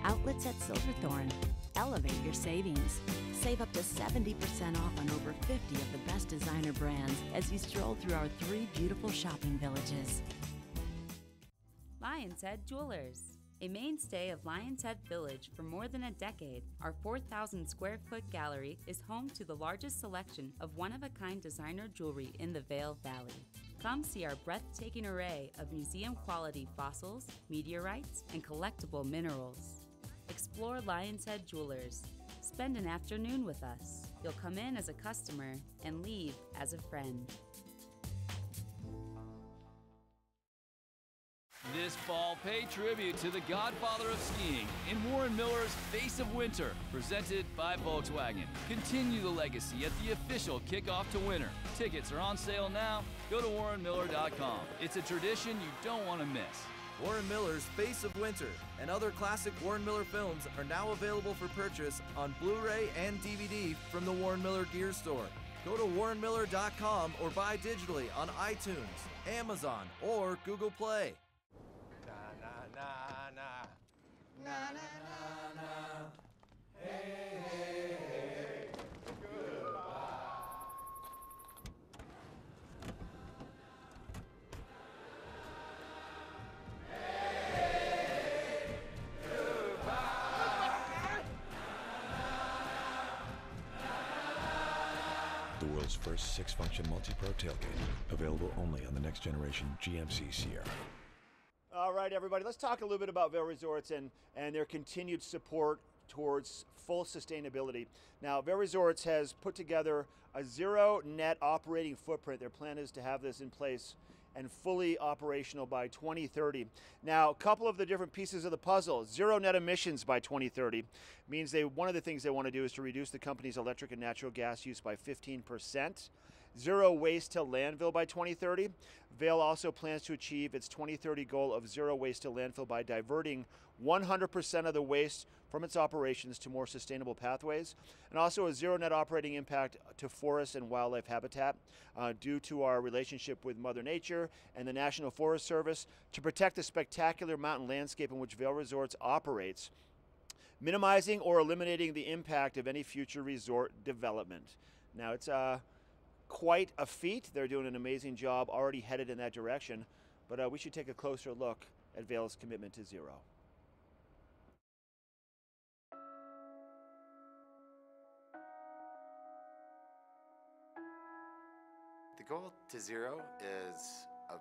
Outlets at Silverthorne. Elevate your savings. Save up to 70% off on over 50 of the best designer brands as you stroll through our 3 beautiful shopping villages. Lion's Head Jewelers. A mainstay of Lion's Head Village for more than a decade, our 4,000 square foot gallery is home to the largest selection of one-of-a-kind designer jewelry in the Vail Valley. Come see our breathtaking array of museum-quality fossils, meteorites, and collectible minerals. Explore Lion's Head Jewelers, Spend an afternoon with us. You'll come in as a customer and leave as a friend. This fall, pay tribute to the godfather of skiing in Warren Miller's Face of Winter, presented by Volkswagen. Continue the legacy at the official kickoff to winter. Tickets are on sale now. Go to warrenmiller.com. It's a tradition you don't want to miss. Warren Miller's Face of Winter and other classic Warren Miller films are now available for purchase on Blu-ray and DVD from the Warren Miller Gear Store. Go to warrenmiller.com or buy digitally on iTunes, Amazon, or Google Play. The world's first six-function multi-pro tailgate, available only on the next generation GMC Sierra. All right, everybody, let's talk a little bit about Vail Resorts and their continued support towards full sustainability. Now, Vail Resorts has put together a zero net operating footprint. Their plan is to have this in place and fully operational by 2030. Now, a couple of the different pieces of the puzzle. Zero net emissions by 2030 means one of the things they want to do is to reduce the company's electric and natural gas use by 15%. Zero waste to landfill by 2030. Vail also plans to achieve its 2030 goal of zero waste to landfill by diverting 100% of the waste from its operations to more sustainable pathways, and also a zero net operating impact to forest and wildlife habitat due to our relationship with Mother Nature and the National Forest Service to protect the spectacular mountain landscape in which Vail Resorts operates, minimizing or eliminating the impact of any future resort development. Now, it's quite a feat. They're doing an amazing job, already headed in that direction, but we should take a closer look at Vail's commitment to zero. The goal to zero is a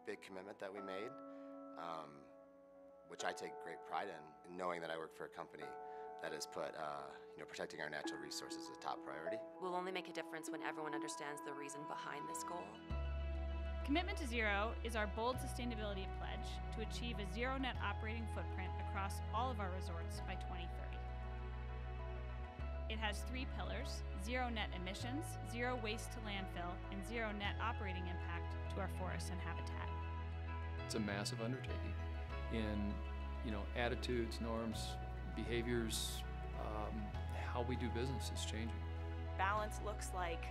big commitment that we made, which I take great pride in knowing that I work for a company that has put protecting our natural resources as a top priority. We'll only make a difference when everyone understands the reason behind this goal. Commitment to Zero is our bold sustainability pledge to achieve a zero net operating footprint across all of our resorts by 2030. It has 3 pillars: zero net emissions, zero waste to landfill, and zero net operating impact to our forests and habitat. It's a massive undertaking in attitudes, norms, behaviors, how we do business is changing. Balance looks like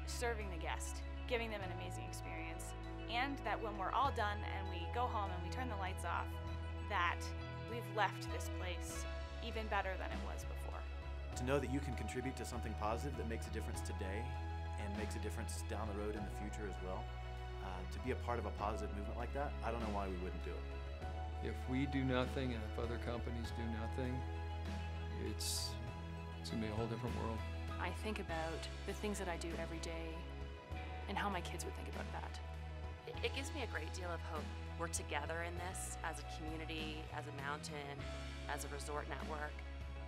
serving the guest, giving them an amazing experience, and that when we're all done and we go home and we turn the lights off, that we've left this place even better than it was before. To know that you can contribute to something positive that makes a difference today and makes a difference down the road in the future as well, to be a part of a positive movement like that, I don't know why we wouldn't do it. If we do nothing and if other companies do nothing, it's gonna be a whole different world. I think about the things that I do every day and how my kids would think about that. It gives me a great deal of hope. We're together in this as a community, as a mountain, as a resort network,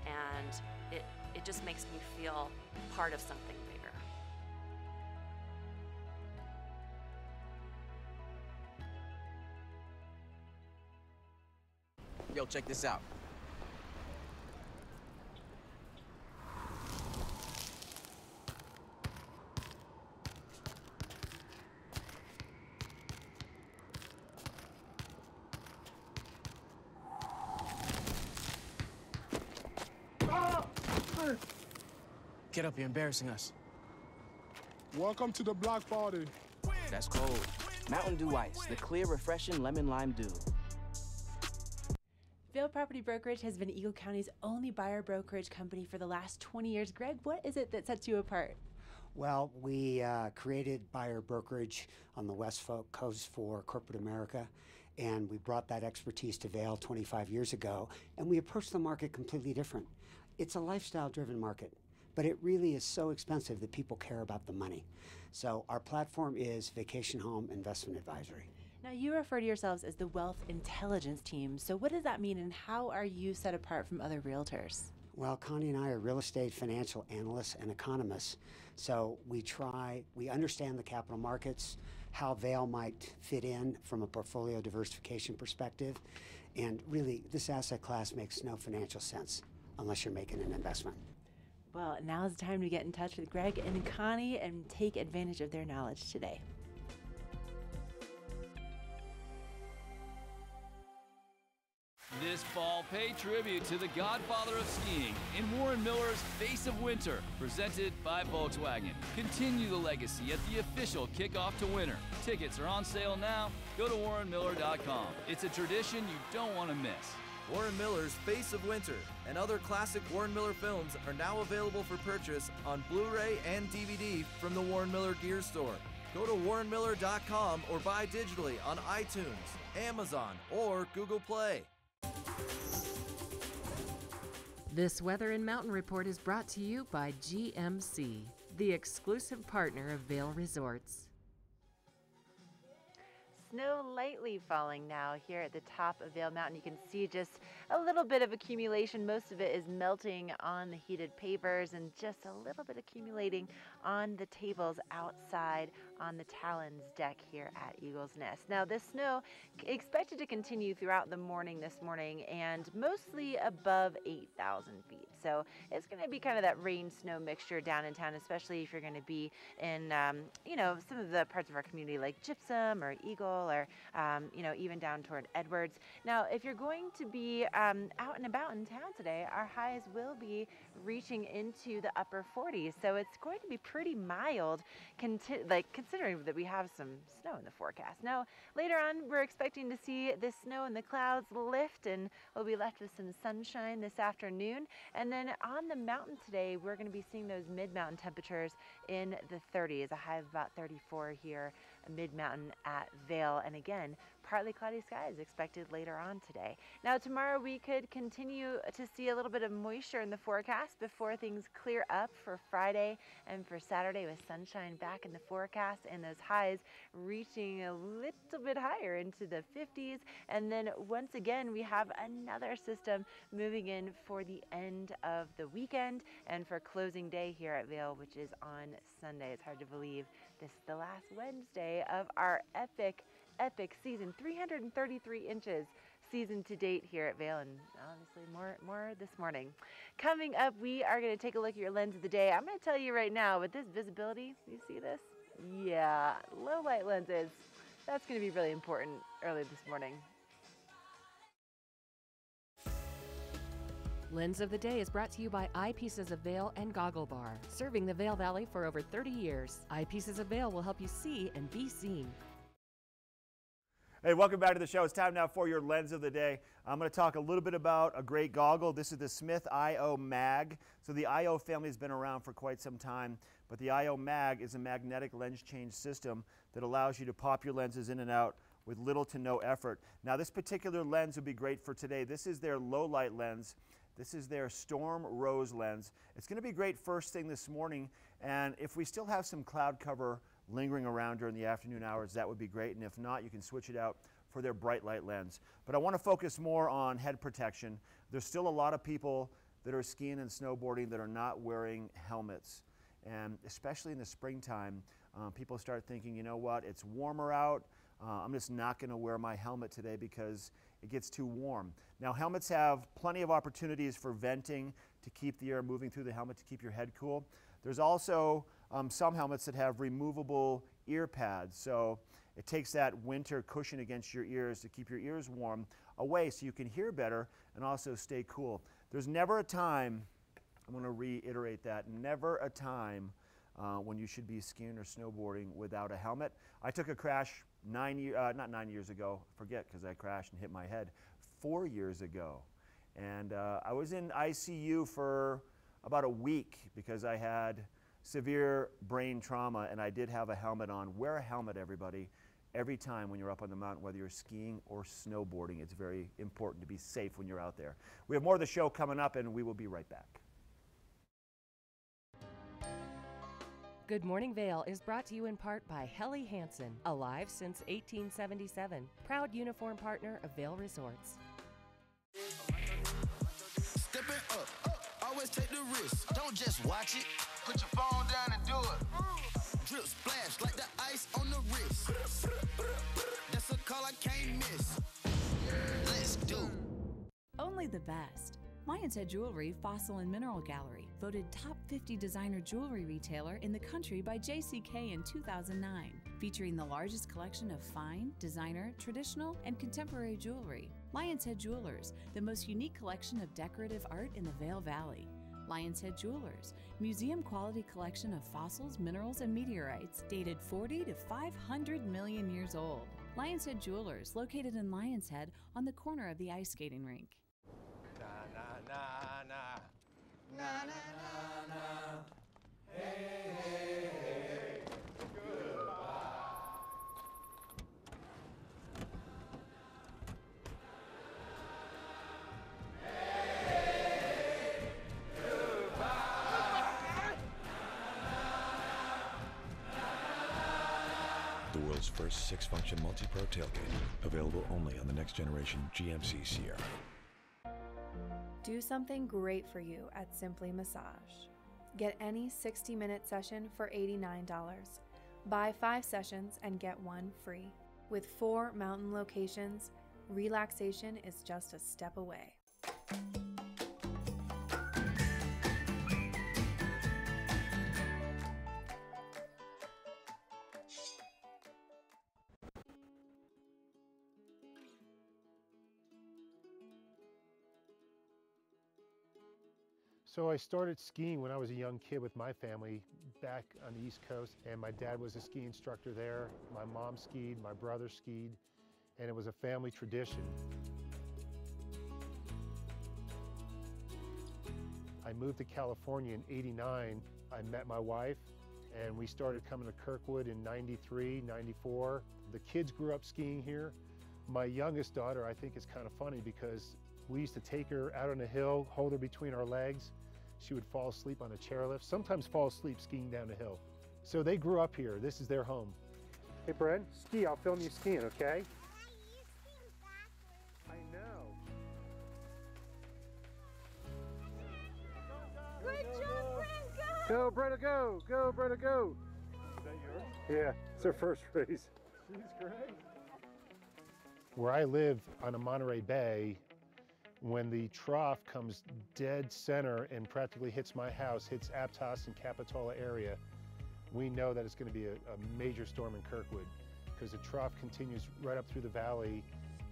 and it just makes me feel part of something bigger. Yo, check this out. Get up, you're embarrassing us. Welcome to the block party. That's cold. Mountain Dew Ice, the clear, refreshing lemon lime dew. Vail Property Brokerage has been Eagle County's only buyer brokerage company for the last 20 years. Greg, what is it that sets you apart? Well, we created buyer brokerage on the West Coast for corporate America, and we brought that expertise to Vail 25 years ago, and we approached the market completely different. It's a lifestyle-driven market, but it really is so expensive that people care about the money. So our platform is Vacation Home Investment Advisory. Now, you refer to yourselves as the Wealth Intelligence Team. So what does that mean, and how are you set apart from other realtors? Well, Connie and I are real estate financial analysts and economists. So we understand the capital markets, how Vail might fit in from a portfolio diversification perspective. And really, this asset class makes no financial sense unless you're making an investment. Well, now's the time to get in touch with Greg and Connie and take advantage of their knowledge today. This fall, pay tribute to the godfather of skiing in Warren Miller's Face of Winter, presented by Volkswagen. Continue the legacy at the official kickoff to winter. Tickets are on sale now. Go to warrenmiller.com. It's a tradition you don't want to miss. Warren Miller's Face of Winter and other classic Warren Miller films are now available for purchase on Blu-ray and DVD from the Warren Miller Gear Store. Go to warrenmiller.com or buy digitally on iTunes, Amazon, or Google Play. This Weather and Mountain Report is brought to you by GMC, the exclusive partner of Vail Resorts. Snow lightly falling now here at the top of Vail Mountain. You can see just a little bit of accumulation. Most of it is melting on the heated pavers and just a little bit accumulating on the tables outside on the Talons deck here at Eagle's Nest. Now, this snow expected to continue throughout the morning this morning and mostly above 8,000 feet. So it's going to be kind of that rain-snow mixture down in town, especially if you're going to be in, some of the parts of our community like Gypsum or Eagle or, even down toward Edwards. Now, if you're going to be out and about in town today, our highs will be reaching into the upper 40s. So it's going to be pretty mild, considering that we have some snow in the forecast. Now, later on, we're expecting to see this snow and the clouds lift, and we'll be left with some sunshine this afternoon. And then on the mountain today, we're going to be seeing those mid-mountain temperatures in the 30s, a high of about 34 here mid-mountain at Vail. And again, partly cloudy skies expected later on today. Now, tomorrow we could continue to see a little bit of moisture in the forecast before things clear up for Friday and for Saturday, with sunshine back in the forecast and those highs reaching a little bit higher into the 50s. And then once again, we have another system moving in for the end of the weekend and for closing day here at Vail, which is on Sunday. It's hard to believe this is the last Wednesday of our epic season, 333 inches season to date here at Vail, and obviously more this morning. Coming up, we are going to take a look at your lens of the day. I'm going to tell you right now, with this visibility, you see this? Yeah, low light lenses. That's going to be really important early this morning. Lens of the Day is brought to you by Eyepieces of Vail and Goggle Bar, serving the Vail Valley for over 30 years. Eyepieces of Vail will help you see and be seen. Hey, welcome back to the show. It's time now for your Lens of the Day. I'm going to talk a little bit about a great goggle. This is the Smith IO Mag. So the IO family has been around for quite some time, but the IO Mag is a magnetic lens change system that allows you to pop your lenses in and out with little to no effort. Now, this particular lens would be great for today. This is their low light lens. This is their Storm Rose lens. It's going to be great first thing this morning, and if we still have some cloud cover lingering around during the afternoon hours, that would be great, and if not, you can switch it out for their bright light lens. But I want to focus more on head protection. There's still a lot of people that are skiing and snowboarding that are not wearing helmets, and especially in the springtime, people start thinking, you know what, it's warmer out, I'm just not going to wear my helmet today because it gets too warm. Now, helmets have plenty of opportunities for venting to keep the air moving through the helmet to keep your head cool. There's also some helmets that have removable ear pads, so it takes that winter cushion against your ears to keep your ears warm away so you can hear better and also stay cool. There's never a time, I'm going to reiterate that, never a time when you should be skiing or snowboarding without a helmet. I took a crash not 9 years ago, forget, because I crashed and hit my head 4 years ago. And I was in ICU for about a week because I had severe brain trauma, and I did have a helmet on. Wear a helmet, everybody, every time when you're up on the mountain, whether you're skiing or snowboarding. It's very important to be safe when you're out there. We have more of the show coming up, and we will be right back. Good Morning Vail is brought to you in part by Helly Hansen, alive since 1877, proud uniform partner of Vail Resorts. Stepping up, always take the risk. Don't just watch it. Put your phone down and do it. Drip splash like the ice on the wrist. That's a call I can't miss. Let's do. Only the best. Lion's Head Jewelry Fossil and Mineral Gallery, voted top 50 designer jewelry retailer in the country by JCK in 2009, featuring the largest collection of fine, designer, traditional, and contemporary jewelry. Lion's Head Jewelers, the most unique collection of decorative art in the Vail Valley. Lion's Head Jewelers, museum-quality collection of fossils, minerals, and meteorites dated 40 to 500 million years old. Lion's Head Jewelers, located in Lion's Head on the corner of the ice skating rink. Na na na na. Hey, hey, hey. Goodbye. Hey, goodbye. The world's first 6-function multi-pro tailgate, available only on the next generation GMC Sierra. Do something great for you at Simply Massage. Get any 60-minute session for $89. Buy 5 sessions and get 1 free. With 4 mountain locations, relaxation is just a step away. So I started skiing when I was a young kid with my family back on the East Coast, and my dad was a ski instructor there. My mom skied, my brother skied, and it was a family tradition. I moved to California in '89. I met my wife, and we started coming to Kirkwood in '93, '94. The kids grew up skiing here. My youngest daughter, I think it's kind of funny because we used to take her out on a hill, hold her between our legs. She would fall asleep on a chairlift, sometimes fall asleep skiing down the hill. So they grew up here. This is their home. Hey, Brent, ski. I'll film you skiing, okay? I know. Good job, Brent, Go, Brenda, go! Go, Brenda, go! Is that yours? Yeah, it's her first race. She's great. Where I live on a Monterey Bay, when the trough comes dead center and practically hits my house, hits Aptos and Capitola area, we know that it's going to be a major storm in Kirkwood because the trough continues right up through the valley.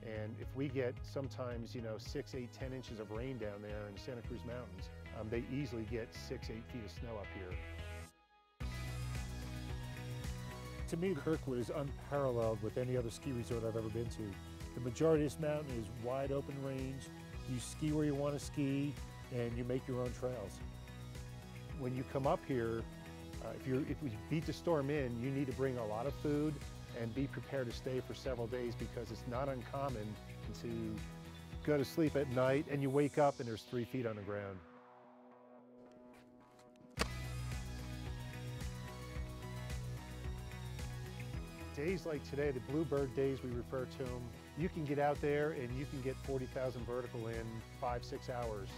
And if we get sometimes, 6, 8, 10 inches of rain down there in Santa Cruz Mountains, they easily get 6, 8 feet of snow up here. To me, Kirkwood is unparalleled with any other ski resort I've ever been to. The majority of this mountain is wide open range. You ski where you want to ski, and you make your own trails. When you come up here, if we beat the storm in, you need to bring a lot of food and be prepared to stay for several days because it's not uncommon to go to sleep at night and you wake up and there's 3 feet on the ground. Days like today, the bluebird days we refer to them, you can get out there and you can get 40,000 vertical in 5-6 hours.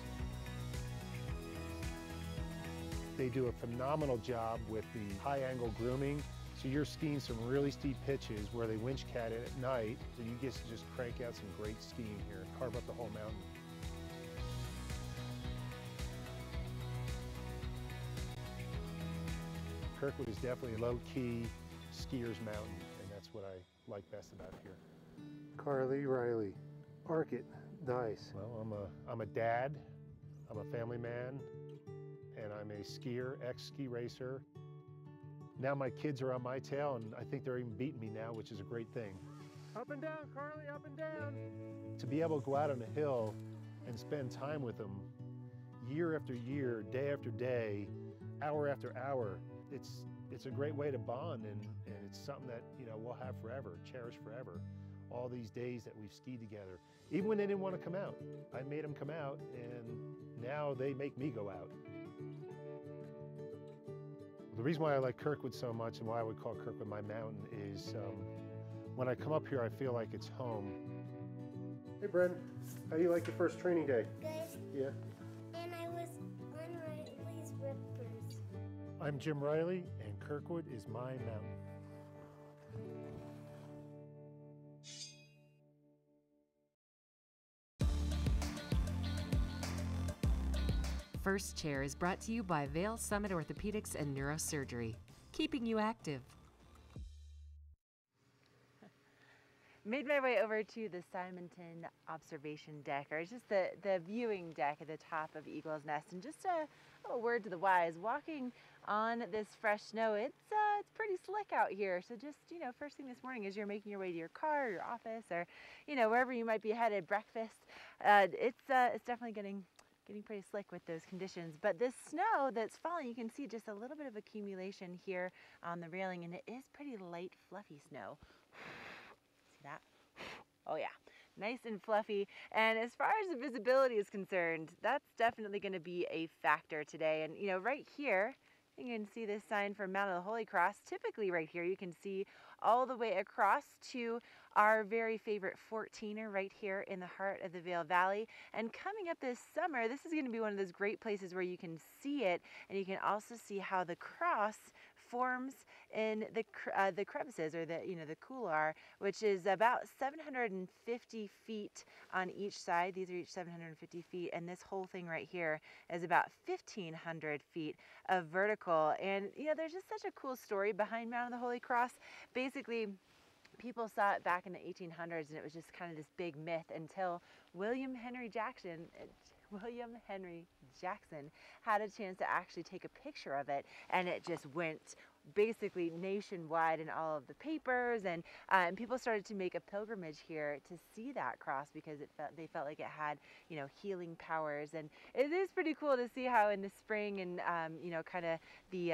They do a phenomenal job with the high angle grooming. So you're skiing some really steep pitches where they winch cat it at night. So you get to just crank out some great skiing here and carve up the whole mountain. Kirkwood is definitely a low-key skier's mountain, and that's what I like best about here. Carly Riley, park it, nice. Well, I'm a dad, I'm a family man, and I'm a skier, ex-ski racer. Now my kids are on my tail, and I think they're even beating me now, which is a great thing. Up and down, Carly, up and down. To be able to go out on a hill and spend time with them year after year, day after day, hour after hour, it's a great way to bond, and it's something that we'll have forever, cherish forever. All these days that we've skied together. Even when they didn't want to come out, I made them come out, and now they make me go out. The reason why I like Kirkwood so much and why I would call Kirkwood my mountain is when I come up here, I feel like it's home. Hey, Bren, how do you like your first training day? Good. Yeah. And I was on Riley's Rippers. I'm Jim Riley, and Kirkwood is my mountain. First Chair is brought to you by Vail Summit Orthopedics and Neurosurgery, keeping you active. Made my way over to the Simonton observation deck, or it's just the viewing deck at the top of Eagle's Nest. And just a word to the wise, walking on this fresh snow, it's pretty slick out here. So just, first thing this morning as you're making your way to your car, or your office, or, wherever you might be headed, breakfast, it's definitely getting pretty slick with those conditions. But this snow that's falling, you can see just a little bit of accumulation here on the railing, and it is pretty light, fluffy snow. See that? Oh yeah, nice and fluffy. And as far as the visibility is concerned, that's definitely going to be a factor today. And right here, you can see this sign for Mount of the Holy Cross. Typically right here, you can see all the way across to our very favorite 14er right here in the heart of the Vail Valley. And coming up this summer, this is going to be one of those great places where you can see it, and you can also see how the cross forms in the crevices, or the couloir, which is about 750 feet on each side. These are each 750 feet, and this whole thing right here is about 1,500 feet of vertical. And there's just such a cool story behind Mount of the Holy Cross. Basically, people saw it back in the 1800s, and it was just kind of this big myth until William Henry Jackson had a chance to actually take a picture of it, and it just went basically nationwide in all of the papers, and people started to make a pilgrimage here to see that cross because they felt like it had healing powers. And it is pretty cool to see how in the spring and kind of the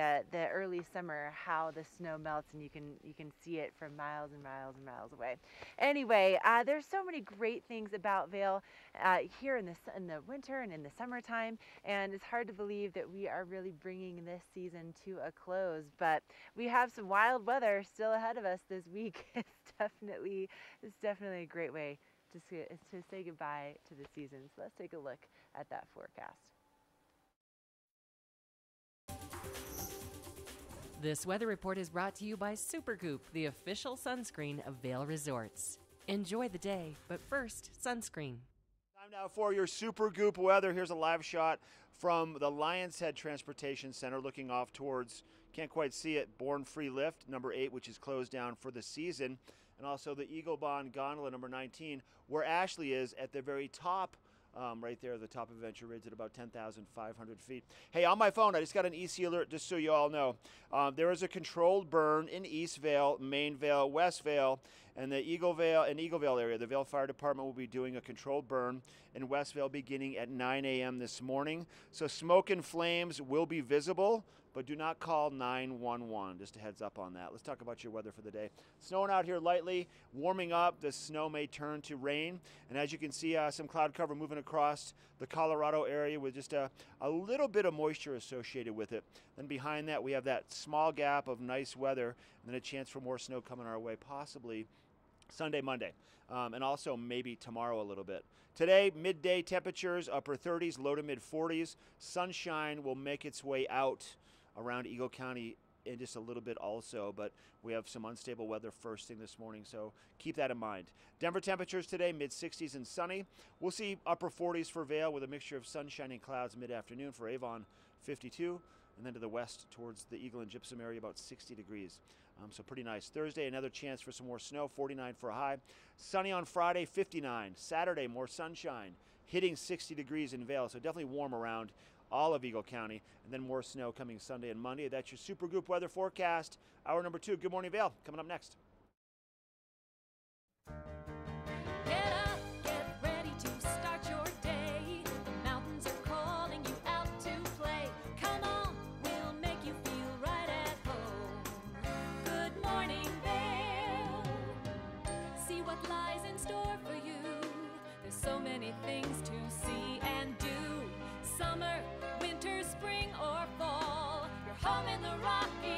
early summer how the snow melts, and you can see it from miles and miles and miles away. Anyway, there's so many great things about Vail here in the winter and in the summertime, and it's hard to believe that we are really bringing this season to a close. But we have some wild weather still ahead of us this week. It's definitely a great way to say goodbye to the season. So let's take a look at that forecast. This weather report is brought to you by Supergoop, the official sunscreen of Vail Resorts. Enjoy the day, but first, sunscreen. Time now for your Supergoop weather. Here's a live shot from the Lion's Head Transportation Center, looking off towards, can't quite see it, Born Free Lift, number 8, which is closed down for the season, and also the Eagle Bond Gondola, number 19, where Ashley is at the very top, right there, the top of Venture Ridge at about 10,500 feet. Hey, on my phone, I just got an EC alert, just so you all know. There is a controlled burn in East Vail, Main Vail, West Vail, and the Eagle Vail area. The Vail Fire Department will be doing a controlled burn in West Vail beginning at 9 a.m. this morning. So smoke and flames will be visible, but do not call 911. Just a heads up on that. Let's talk about your weather for the day. Snowing out here lightly, warming up. The snow may turn to rain. And as you can see, some cloud cover moving across the Colorado area with just a little bit of moisture associated with it. Then behind that, we have that small gap of nice weather, and then a chance for more snow coming our way, possibly Sunday, Monday, and also maybe tomorrow a little bit. Today, midday temperatures, upper 30s, low to mid 40s. Sunshine will make its way out around Eagle County in just a little bit also, but we have some unstable weather first thing this morning, so keep that in mind. Denver temperatures today, mid 60s and sunny. We'll see upper 40s for Vail with a mixture of sunshine and clouds mid-afternoon. For Avon, 52, and then to the west towards the Eagle and Gypsum area, about 60 degrees. So pretty nice. Thursday, another chance for some more snow, 49 for a high. Sunny on Friday, 59. Saturday, more sunshine, hitting 60 degrees in Vail, so definitely warm around all of Eagle County, and then more snow coming Sunday and Monday. That's your Supergroup weather forecast. Hour number 2, Good Morning Vail, coming up next. Get up, get ready to start your day. The mountains are calling you out to play. Come on, we'll make you feel right at home. Good morning, Vail. See what lies in store for you. There's so many things to see and do. Summer, winter, spring, or fall. You're home in the Rockies.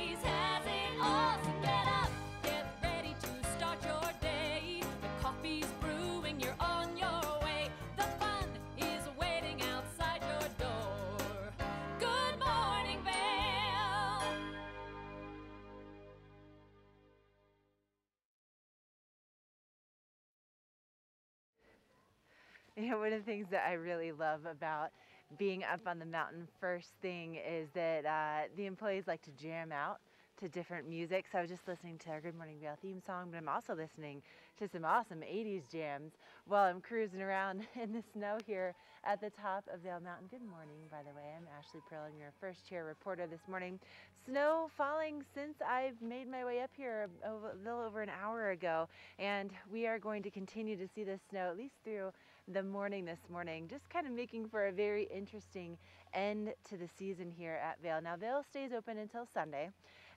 You know, one of the things that I really love about being up on the mountain first thing is that the employees like to jam out to different music. So I was just listening to our Good Morning Vail theme song, but I'm also listening to some awesome 80s jams while I'm cruising around in the snow here at the top of Vail Mountain. Good morning, by the way. I'm Ashley Perlin, your first chair reporter this morning. Snow falling since I've made my way up here a little over an hour ago, and we are going to continue to see this snow at least through the morning this morning, just kind of making for a very interesting end to the season here at Vail. Now, Vail stays open until Sunday.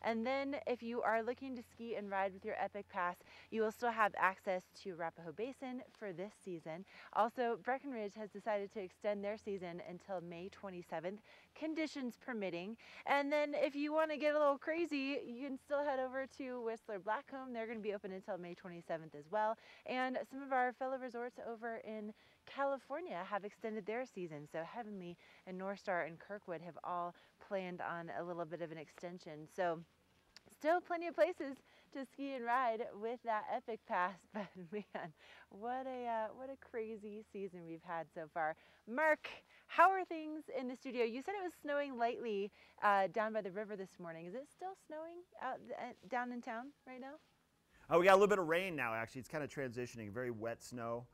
And then if you are looking to ski and ride with your Epic Pass, you will still have access to Arapahoe Basin for this season. Also, Breckenridge has decided to extend their season until May 27th, conditions permitting. And then if you want to get a little crazy, you can still head over to Whistler Blackcomb. They're going to be open until May 27th as well. And some of our fellow resorts over in California have extended their season. So Heavenly and North Star and Kirkwood have all planned on a little bit of an extension. So still plenty of places to ski and ride with that Epic Pass, but man, what a crazy season we've had so far. Mark, how are things in the studio? You said it was snowing lightly down by the river this morning. Is it still snowing out down in town right now? We got a little bit of rain now, actually. It's kind of transitioning, very wet snow.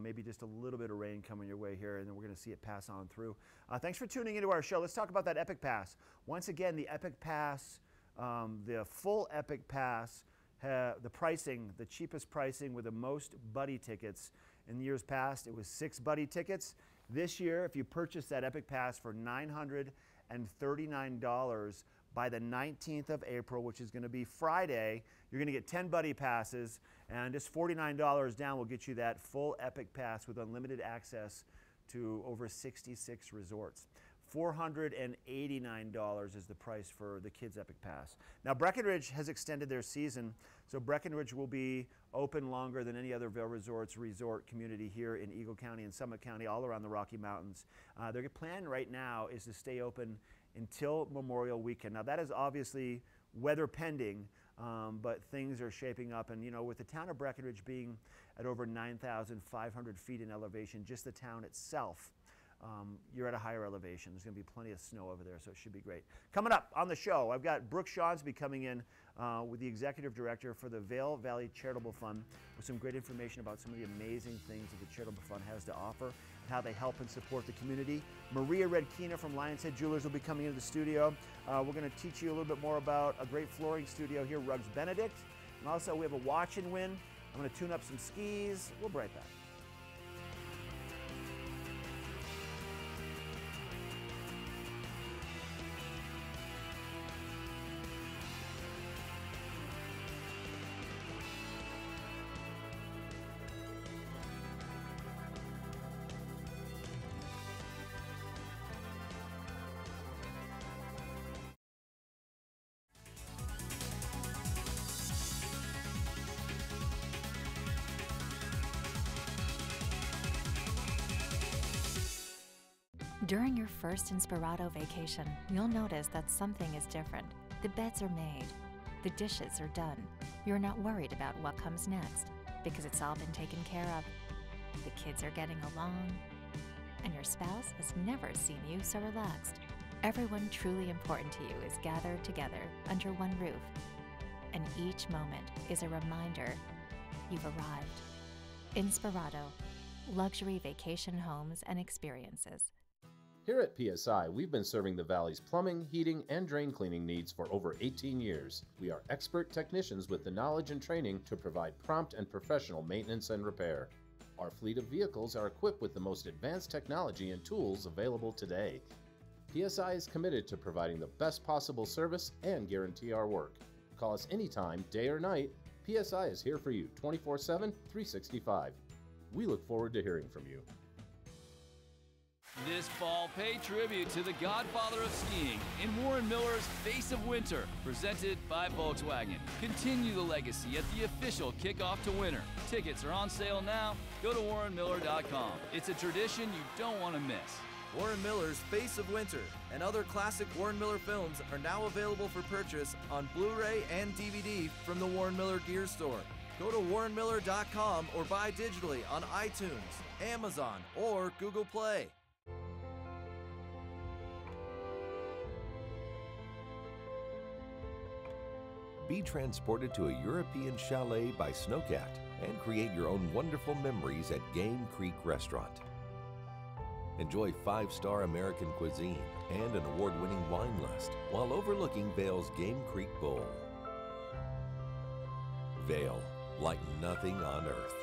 Maybe just a little bit of rain coming your way here, and then we're going to see it pass on through. Thanks for tuning into our show. Let's talk about that Epic Pass. Once again, the Epic Pass, the full Epic Pass, the pricing, the cheapest pricing with the most buddy tickets. In the years past, it was 6 buddy tickets. This year, if you purchase that Epic Pass for $939 by the 19th of April, which is going to be Friday, you're going to get 10 buddy passes, and just $49 down will get you that full Epic Pass with unlimited access to over 66 resorts. $489 is the price for the Kids Epic Pass. Now, Breckenridge has extended their season, so Breckenridge will be open longer than any other Vail Resorts resort community here in Eagle County and Summit County, all around the Rocky Mountains. Their plan right now is to stay open until Memorial Weekend. Now, that is obviously weather pending, but things are shaping up. And, you know, with the town of Breckenridge being at over 9,500 feet in elevation, just the town itself, you're at a higher elevation. There's going to be plenty of snow over there, so it should be great. Coming up on the show, I've got Brooke Shawnsby coming in with the executive director for the Vail Valley Charitable Fund with some great information about some of the amazing things that the Charitable Fund has to offer and how they help and support the community. Maria Redkina from Lion's Head Jewelers will be coming into the studio. We're going to teach you a little bit more about a great flooring studio here, Rugs Benedict. And also, we have a watch and win. I'm going to tune up some skis. We'll be right back. During your first Inspirato vacation, you'll notice that something is different. The beds are made. The dishes are done. You're not worried about what comes next because it's all been taken care of. The kids are getting along, and your spouse has never seen you so relaxed. Everyone truly important to you is gathered together under one roof, and each moment is a reminder you've arrived. Inspirato, luxury vacation homes and experiences. Here at PSI, we've been serving the Valley's plumbing, heating, and drain cleaning needs for over 18 years. We are expert technicians with the knowledge and training to provide prompt and professional maintenance and repair. Our fleet of vehicles are equipped with the most advanced technology and tools available today. PSI is committed to providing the best possible service and guarantee our work. Call us anytime, day or night. PSI is here for you 24/7, 365. We look forward to hearing from you. This fall, pay tribute to the godfather of skiing in Warren Miller's Face of Winter, presented by Volkswagen. Continue the legacy at the official kickoff to winter. Tickets are on sale now. Go to warrenmiller.com. It's a tradition you don't want to miss. Warren Miller's Face of Winter and other classic Warren Miller films are now available for purchase on Blu-ray and DVD from the Warren Miller Gear Store. Go to warrenmiller.com or buy digitally on iTunes, Amazon, or Google Play. Be transported to a European chalet by Snowcat and create your own wonderful memories at Game Creek Restaurant. Enjoy 5-star American cuisine and an award-winning wine list while overlooking Vail's Game Creek Bowl. Vail, like nothing on earth.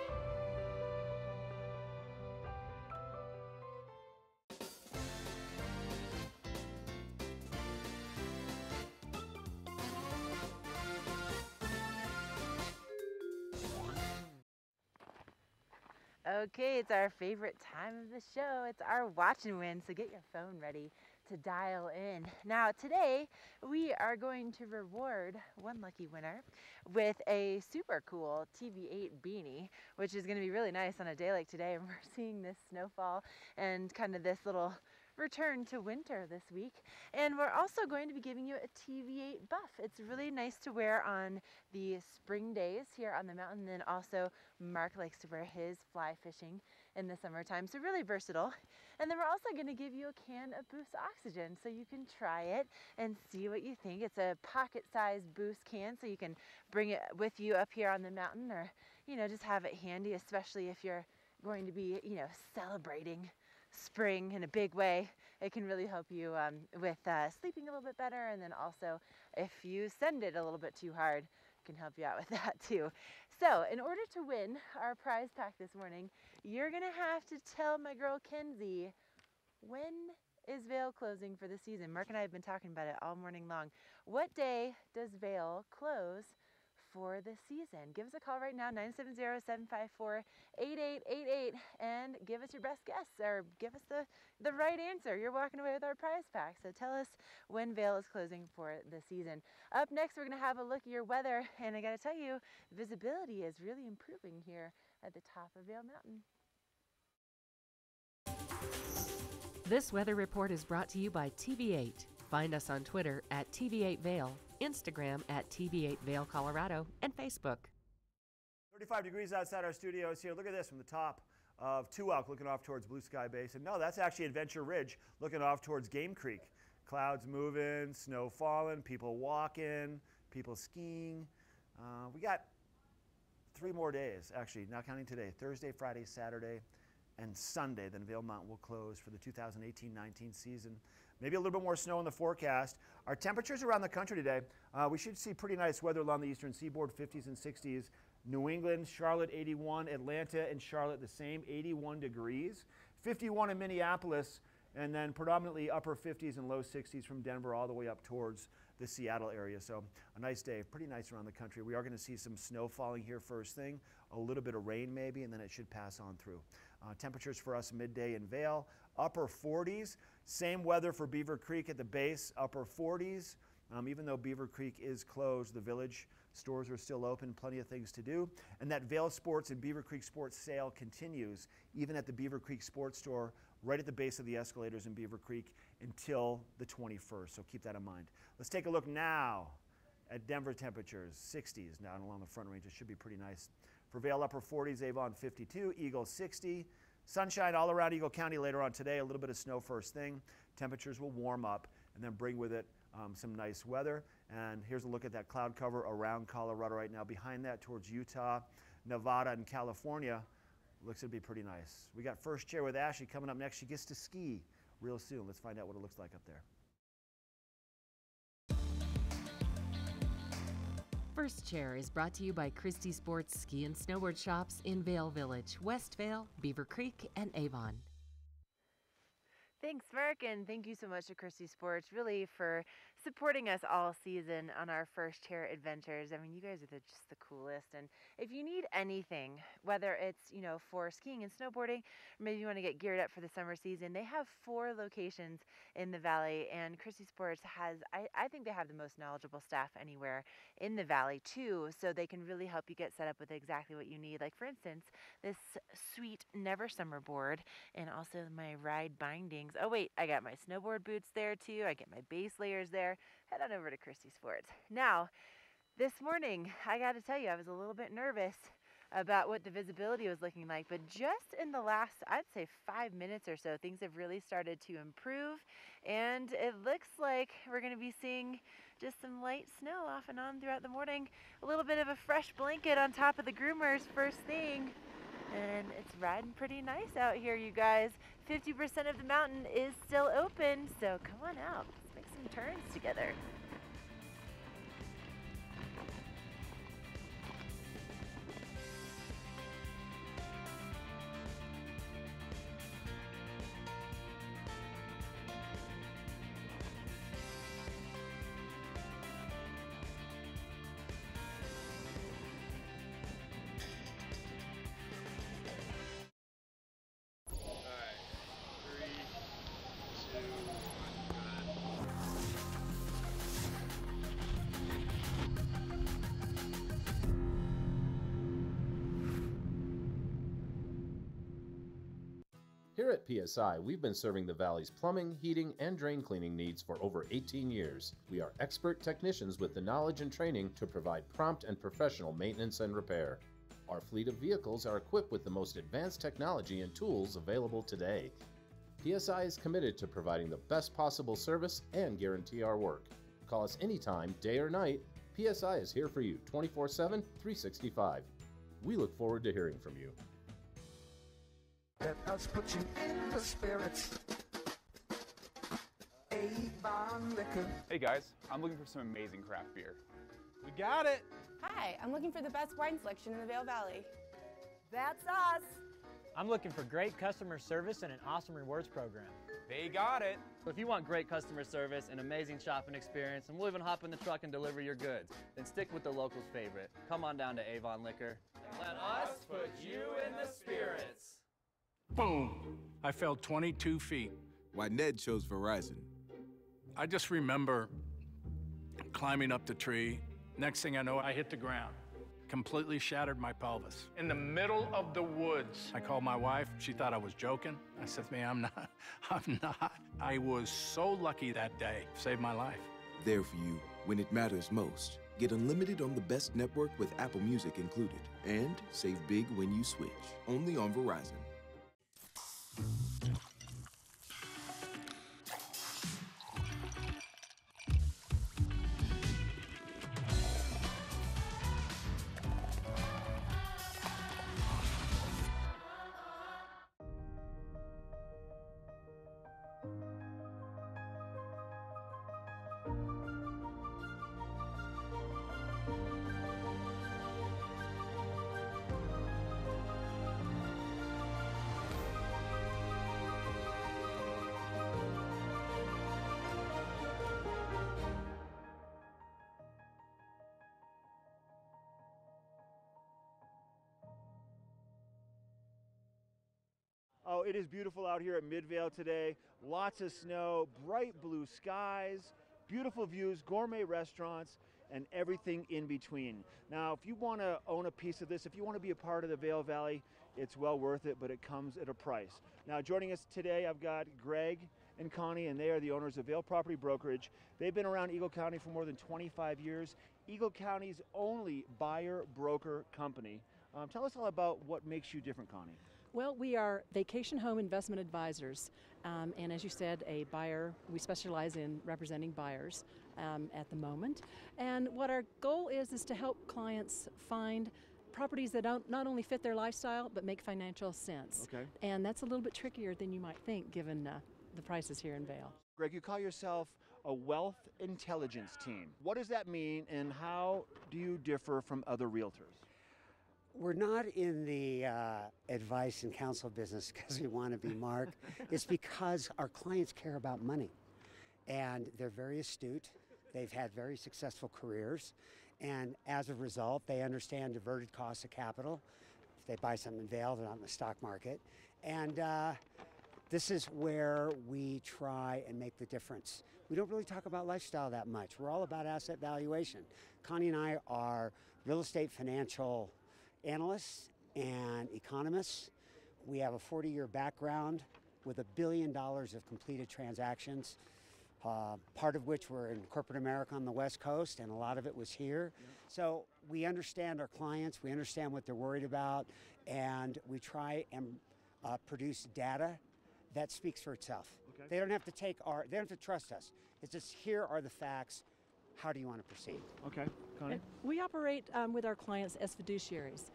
Okay, it's our favorite time of the show. It's our watch and win, so get your phone ready to dial in. Now, today we are going to reward one lucky winner with a super cool TV8 beanie, which is going to be really nice on a day like today. And we're seeing this snowfall and kind of this little return to winter this week. And we're also going to be giving you a TV8 buff. It's really nice to wear on the spring days here on the mountain. And then also Mark likes to wear his fly fishing in the summertime, so really versatile. And then we're also going to give you a can of Boost Oxygen so you can try it and see what you think. It's a pocket-sized Boost can, so you can bring it with you up here on the mountain, or just have it handy, especially if you're going to be celebrating spring in a big way. It can really help you with sleeping a little bit better, and then also if you send it a little bit too hard, it can help you out with that too. So in order to win our prize pack this morning, you're gonna have to tell my girl Kenzie, when is Vail closing for the season? Mark and I have been talking about it all morning long. What day does Vail close for the season? Give us a call right now, 970-754-8888, and give us your best guess, or give us the right answer. You're walking away with our prize pack. So tell us when Vail is closing for the season. Up next, we're going to have a look at your weather, and I got to tell you, visibility is really improving here at the top of Vail Mountain. This weather report is brought to you by TV8. Find us on Twitter at TV8 Vail, Instagram at TV8 Vail, Colorado, and Facebook. 35 degrees outside our studios here. Look at this from the top of Tuwalk, looking off towards Blue Sky Basin. No, that's actually Adventure Ridge, looking off towards Game Creek. Clouds moving, snow falling, people walking, people skiing. We got 3 more days, actually, not counting today. Thursday, Friday, Saturday, and Sunday. Then Vail Mountain will close for the 2018-19 season. Maybe a little bit more snow in the forecast. Our temperatures around the country today, we should see pretty nice weather along the eastern seaboard, 50s and 60s. New England, Charlotte 81, Atlanta and Charlotte the same, 81 degrees. 51 in Minneapolis, and then predominantly upper 50s and low 60s from Denver all the way up towards the Seattle area. So a nice day, pretty nice around the country. We are going to see some snow falling here first thing, a little bit of rain maybe, and then it should pass on through. Temperatures for us midday in Vail, upper 40s. Same weather for Beaver Creek at the base, upper 40s. Even though Beaver Creek is closed, the village stores are still open, plenty of things to do. And that Vail Sports and Beaver Creek Sports sale continues even at the Beaver Creek Sports store right at the base of the escalators in Beaver Creek until the 21st, so keep that in mind. Let's take a look now at Denver temperatures, 60s down along the Front Range. It should be pretty nice. For Vail, upper 40s, Avon 52, Eagle 60. Sunshine all around Eagle County later on today, a little bit of snow first thing. Temperatures will warm up and then bring with it some nice weather. And here's a look at that cloud cover around Colorado right now. Behind that towards Utah, Nevada, and California, looks to be pretty nice. We got First Chair with Ashley coming up next. She gets to ski real soon. Let's find out what it looks like up there. First Chair is brought to you by Christie Sports Ski and Snowboard Shops in Vail Village, West Vail, Beaver Creek, and Avon. Thanks, Mark, and thank you so much to Christie Sports, really, for supporting us all season on our First Chair adventures. I mean, you guys are just the coolest, and if you need anything, whether it's, for skiing and snowboarding, or maybe you want to get geared up for the summer season, they have 4 locations in the Valley, and Christie Sports has, I think they have the most knowledgeable staff anywhere in the Valley, too, so they can really help you get set up with exactly what you need. Like, for instance, this sweet Never Summer board, and also my ride bindings. Oh wait, I got my snowboard boots there too. I get my base layers there. Head on over to Christie Sports. Now, This morning, I got to tell you, I was a little bit nervous about what the visibility was looking like, but just in the last, I'd say 5 minutes or so, things have really started to improve, and it looks like we're going to be seeing just some light snow off and on throughout the morning. A little bit of a fresh blanket on top of the groomers first thing, and it's riding pretty nice out here, you guys. 50% of the mountain is still open, so come on out. Let's make some turns together. Here at PSI, we've been serving the Valley's plumbing, heating, and drain cleaning needs for over 18 years. We are expert technicians with the knowledge and training to provide prompt and professional maintenance and repair. Our fleet of vehicles are equipped with the most advanced technology and tools available today. PSI is committed to providing the best possible service and guarantee our work. Call us anytime, day or night. PSI is here for you 24/7, 365. We look forward to hearing from you. Let us put you in the spirits. Avon Liquor. Hey guys, I'm looking for some amazing craft beer. We got it. Hi, I'm looking for the best wine selection in the Vail Valley. That's us. I'm looking for great customer service and an awesome rewards program. They got it. So if you want great customer service, an amazing shopping experience, and we'll even hop in the truck and deliver your goods, then stick with the locals' favorite. Come on down to Avon Liquor. Let us put you in the spirits. Boom! I fell 22 feet. Why Ned chose Verizon. I just remember climbing up the tree. Next thing I know, I hit the ground. Completely shattered my pelvis. In the middle of the woods. I called my wife. She thought I was joking. I said, man, I'm not. I was so lucky that day. Saved my life. There for you when it matters most. Get unlimited on the best network with Apple Music included. And save big when you switch. Only on Verizon. Oh, it is beautiful out here at Midvale today. Lots of snow, bright blue skies, beautiful views, gourmet restaurants, and everything in between. Now, if you want to own a piece of this, if you want to be a part of the Vail Valley, it's well worth it, but it comes at a price. Now, joining us today, I've got Greg and Connie, and they are the owners of Vail Property Brokerage. They've been around Eagle County for more than 25 years. Eagle County's only buyer-broker company. Tell us all about what makes you different, Connie. Well, we are vacation home investment advisors, and as you said, a buyer. We specialize in representing buyers at the moment. And what our goal is to help clients find properties that don't not only fit their lifestyle, but make financial sense. Okay. And that's a little bit trickier than you might think, given the prices here in Vail. Greg, you call yourself a wealth intelligence team. What does that mean, and how do you differ from other realtors? We're not in the advice and counsel business because we want to be Mark. It's because our clients care about money. And they're very astute. They've had very successful careers. And as a result, they understand diverted costs of capital. If they buy something in Vail, they're not in the stock market. And this is where we try and make the difference. We don't really talk about lifestyle that much. We're all about asset valuation. Connie and I are real estate financial analysts and economists. We have a 40-year background with $1 billion of completed transactions. part of which were in corporate America on the West Coast, and a lot of it was here. So we understand our clients, we understand what they're worried about, and we try and produce data that speaks for itself. Okay. They don't have to they don't have to trust us. It's just, here are the facts. How do you want to proceed? Okay, Connie? We operate with our clients as fiduciaries,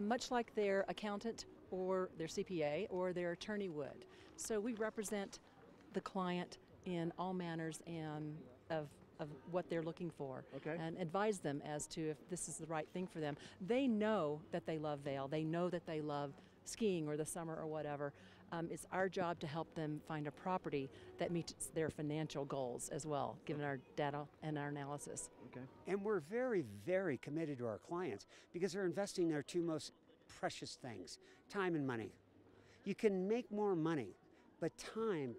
much like their accountant or their CPA or their attorney would. So we represent the client in all manners and of what they're looking for, and advise them as to if this is the right thing for them. They know that they love Vail. They know that they love skiing or the summer or whatever. It's our job to help them find a property that meets their financial goals as well, given our data and our analysis. Okay. And we're very, very committed to our clients because they're investing their two most precious things, time and money. You can make more money, but time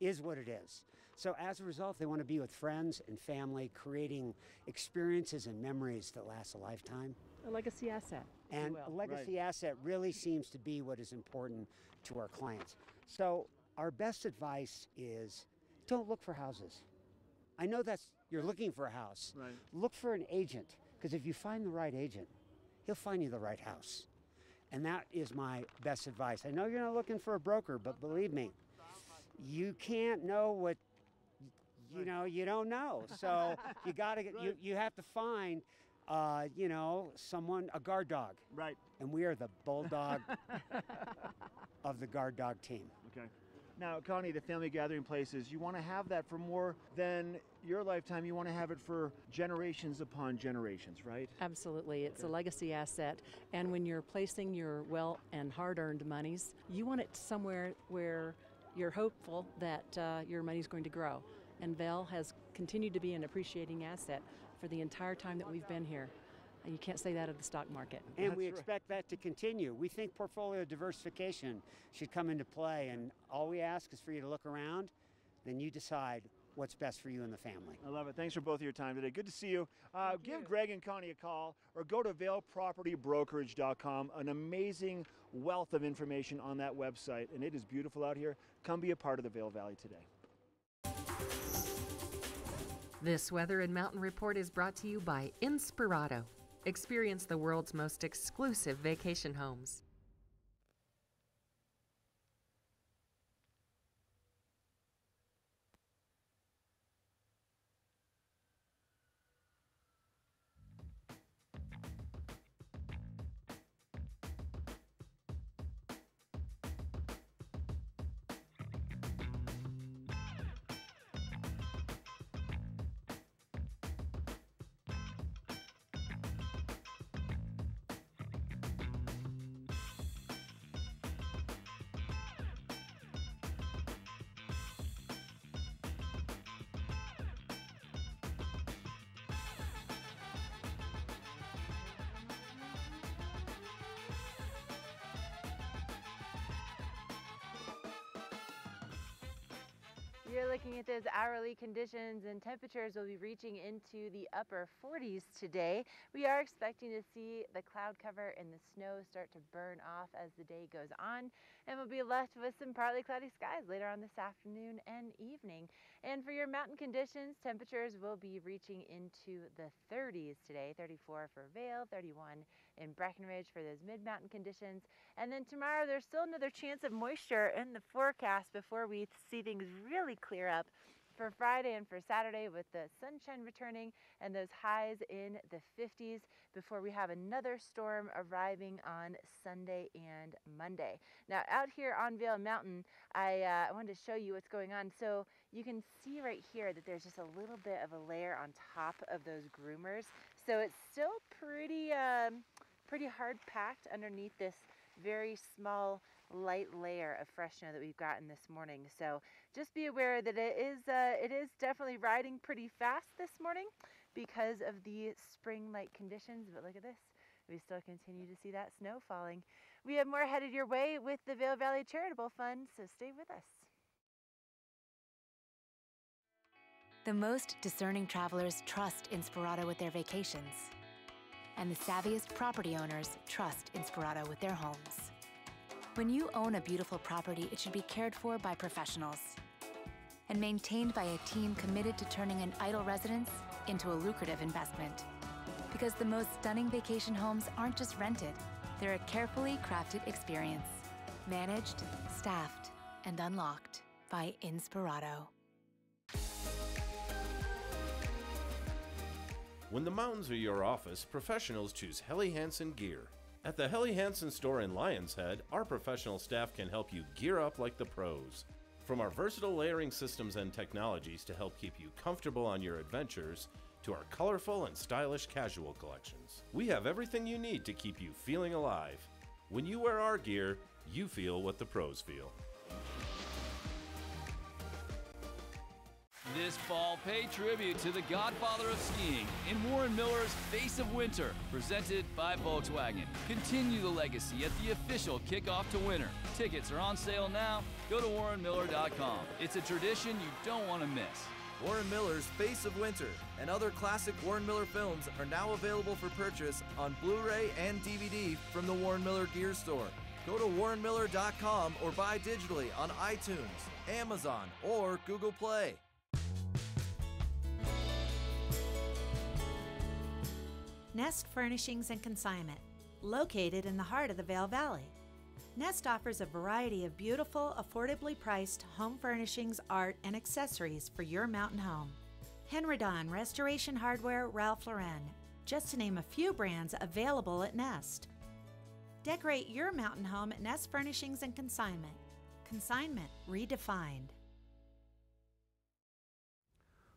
is what it is. So as a result, they want to be with friends and family, creating experiences and memories that last a lifetime. A legacy asset. And a legacy asset really seems to be what is important to our clients. So our best advice is, don't look for houses. I know you're looking for a house. Right. Look for an agent, because if you find the right agent, he'll find you the right house. And that is my best advice. I know you're not looking for a broker, but believe me, you can't know what you don't know. So you gotta you have to find a guard dog. Right. And we are the bulldog of the guard dog team. Okay. Now, Connie, the family gathering places, you want to have that for more than your lifetime. You want to have it for generations upon generations, right? Absolutely. It's a legacy asset. And when you're placing your well and hard-earned monies, you want it somewhere where you're hopeful that your money's going to grow. And Vail has continued to be an appreciating asset for the entire time that we've been here. And you can't say that of the stock market. And we expect that to continue. We think portfolio diversification should come into play, and all we ask is for you to look around, then you decide what's best for you and the family. I love it. Thanks for both of your time today. Good to see you. Give Greg and Connie a call or go to vailpropertybrokerage.com. An amazing wealth of information on that website, and it is beautiful out here. Come be a part of the Vail Valley today. This Weather and Mountain Report is brought to you by Inspirato. Experience the world's most exclusive vacation homes. You're looking at those hourly conditions, and temperatures will be reaching into the upper 40s today. We are expecting to see the cloud cover and the snow start to burn off as the day goes on, and we'll be left with some partly cloudy skies later on this afternoon and evening. And for your mountain conditions, temperatures will be reaching into the 30s today. 34 for Vail, 31 in Breckenridge for those mid-mountain conditions. And then tomorrow there's still another chance of moisture in the forecast before we see things really clear up for Friday and for Saturday, with the sunshine returning and those highs in the 50s before we have another storm arriving on Sunday and Monday. Now out here on Vail Mountain, I wanted to show you what's going on. So you can see right here that there's just a little bit of a layer on top of those groomers. So it's still pretty hard packed underneath this very small light layer of fresh snow that we've gotten this morning. So just be aware that it is definitely riding pretty fast this morning because of the spring-like conditions. But look at this, we still continue to see that snow falling. We have more headed your way with the Vail Valley Charitable Fund, so stay with us. The most discerning travelers trust Inspirato with their vacations. And the savviest property owners trust Inspirato with their homes. When you own a beautiful property, it should be cared for by professionals. and maintained by a team committed to turning an idle residence into a lucrative investment. Because the most stunning vacation homes aren't just rented, they're a carefully crafted experience. Managed, staffed, and unlocked by Inspirato. When the mountains are your office, professionals choose Helly Hansen Gear. At the Helly Hansen store in Lion's Head, our professional staff can help you gear up like the pros. From our versatile layering systems and technologies to help keep you comfortable on your adventures, to our colorful and stylish casual collections, we have everything you need to keep you feeling alive. When you wear our gear, you feel what the pros feel. This fall, pay tribute to the godfather of skiing in Warren Miller's Face of Winter, presented by Volkswagen. Continue the legacy at the official kickoff to winter. Tickets are on sale now. Go to warrenmiller.com. It's a tradition you don't want to miss. Warren Miller's Face of Winter and other classic Warren Miller films are now available for purchase on Blu-ray and DVD from the Warren Miller Gear Store. Go to warrenmiller.com or buy digitally on iTunes, Amazon, or Google Play. Nest Furnishings and Consignment, located in the heart of the Vail Valley. Nest offers a variety of beautiful, affordably priced home furnishings, art, and accessories for your mountain home. Henredon, Restoration Hardware, Ralph Lauren, just to name a few brands available at Nest. Decorate your mountain home at Nest Furnishings and Consignment. Consignment redefined.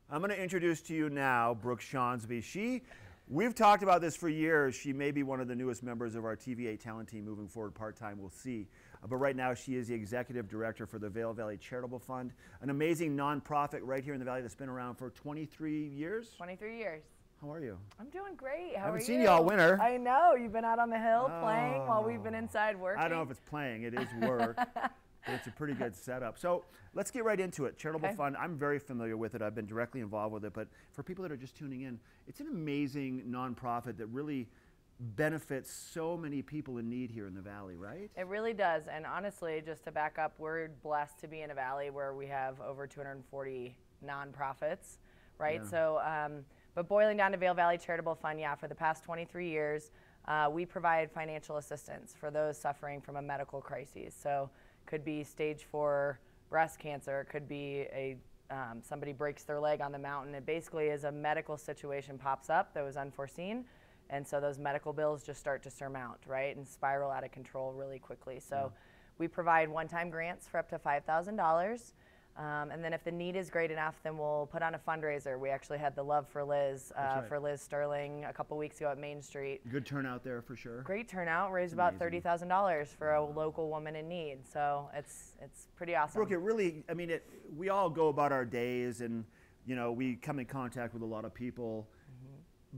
I'm going to introduce to you now Brooke Shawnsby. We've talked about this for years. She may be one of the newest members of our TV8 talent team moving forward part-time, we'll see. But right now she is the executive director for the Vail Valley Charitable Fund, an amazing nonprofit right here in the Valley that's been around for 23 years. 23 years. How are you? I'm doing great. How are you? I haven't seen you all winter. I know. You've been out on the hill playing while we've been inside working. I don't know if it's playing. It is work. But it's a pretty good setup. So let's get right into it. Charitable Fund, I'm very familiar with it. I've been directly involved with it. But for people that are just tuning in, it's an amazing nonprofit that really benefits so many people in need here in the Valley, right? It really does. And honestly, just to back up, we're blessed to be in a valley where we have over 240 nonprofits, right? Yeah. So, but boiling down to Vail Valley Charitable Fund, yeah, for the past 23 years, we provide financial assistance for those suffering from a medical crisis. So could be stage 4 breast cancer, it could be somebody breaks their leg on the mountain. It basically is a medical situation pops up that was unforeseen, and so those medical bills just start to surmount, right, and spiral out of control really quickly. So we provide one-time grants for up to $5,000. And then if the need is great enough, then we'll put on a fundraiser. We actually had the Love for Liz, for Liz Sterling a couple weeks ago at Main Street. Good turnout there for sure. Great turnout, raised about $30,000 for a local woman in need. So it's pretty awesome. Brooke, it really, I mean, we all go about our days and, you know, we come in contact with a lot of people.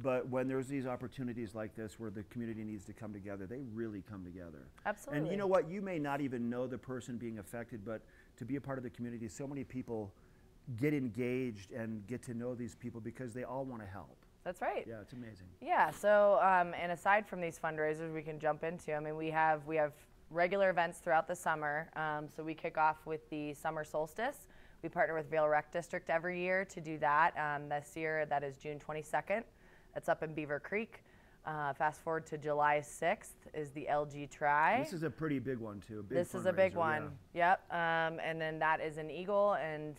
But when there's these opportunities like this where the community needs to come together, they really come together. Absolutely. And you know what? You may not even know the person being affected, but to be a part of the community, so many people get engaged and get to know these people because they all want to help. That's right. Yeah, it's amazing. Yeah, so, and aside from these fundraisers we can jump into, I mean, we have regular events throughout the summer. So we kick off with the summer solstice. We partner with Vail Rec District every year to do that. This year, that is June 22nd. It's up in Beaver Creek. Fast forward to July 6th is the LG Try. This is a pretty big one too. This is a big one. Yep. And then that is an Eagle, and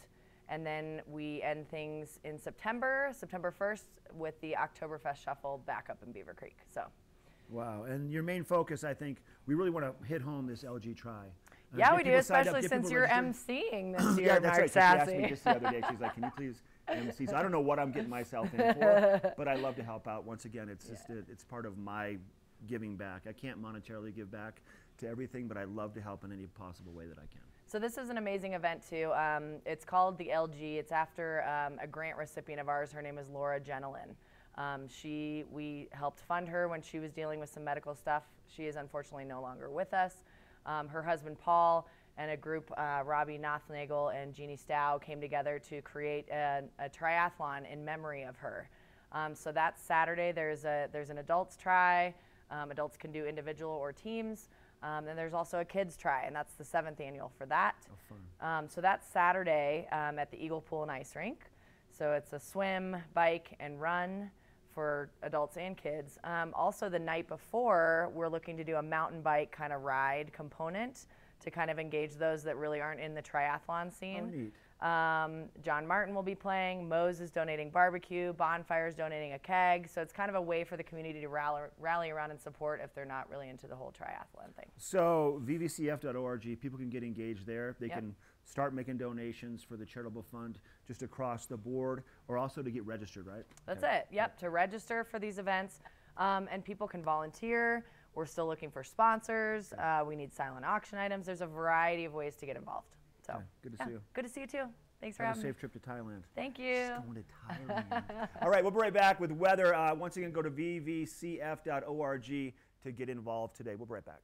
then we end things in September 1st with the Oktoberfest Shuffle back up in Beaver Creek. So. Wow. And your main focus, I think, we really want to hit home this LG Try. Yeah, we do, especially since you're emceeing this year, yeah, that's Mark right. Sassy. She asked me just the other day. She's like, "Can you please MC?" So I don't know what I'm getting myself in for, but I love to help out. Once again, it's just it's part of my giving back. I can't monetarily give back to everything, but I love to help in any possible way that I can. So this is an amazing event too. It's called the LG. It's after a grant recipient of ours. Her name is Laura Genelin. We helped fund her when she was dealing with some medical stuff. She is unfortunately no longer with us. Her husband Paul and a group, Robbie Nothnagel and Jeannie Stow, came together to create a triathlon in memory of her. So that's Saturday. There's an adults try. Adults can do individual or teams. And there's also a kids try, and that's the 7th annual for that. Oh, fun. So that's Saturday at the Eagle Pool and Ice Rink. So it's a swim, bike, and run for adults and kids. Also the night before, we're looking to do a mountain bike kind of ride component to kind of engage those that really aren't in the triathlon scene. Oh, neat. John Martin will be playing, Moe's is donating barbecue, Bonfire's donating a keg, so it's kind of a way for the community to rally around and support if they're not really into the whole triathlon thing. So vvcf.org, people can get engaged there. They can start making donations for the charitable fund just across the board, or also to get registered, right? That's it, yep, to register for these events, and people can volunteer. We're still looking for sponsors. We need silent auction items. There's a variety of ways to get involved. So, okay, good to see you. Good to see you too. Thanks for Have having a me. safe trip to Thailand. Thank you. Just going to Thailand. All right, we'll be right back with weather. Once again, go to vvcf.org to get involved today. We'll be right back.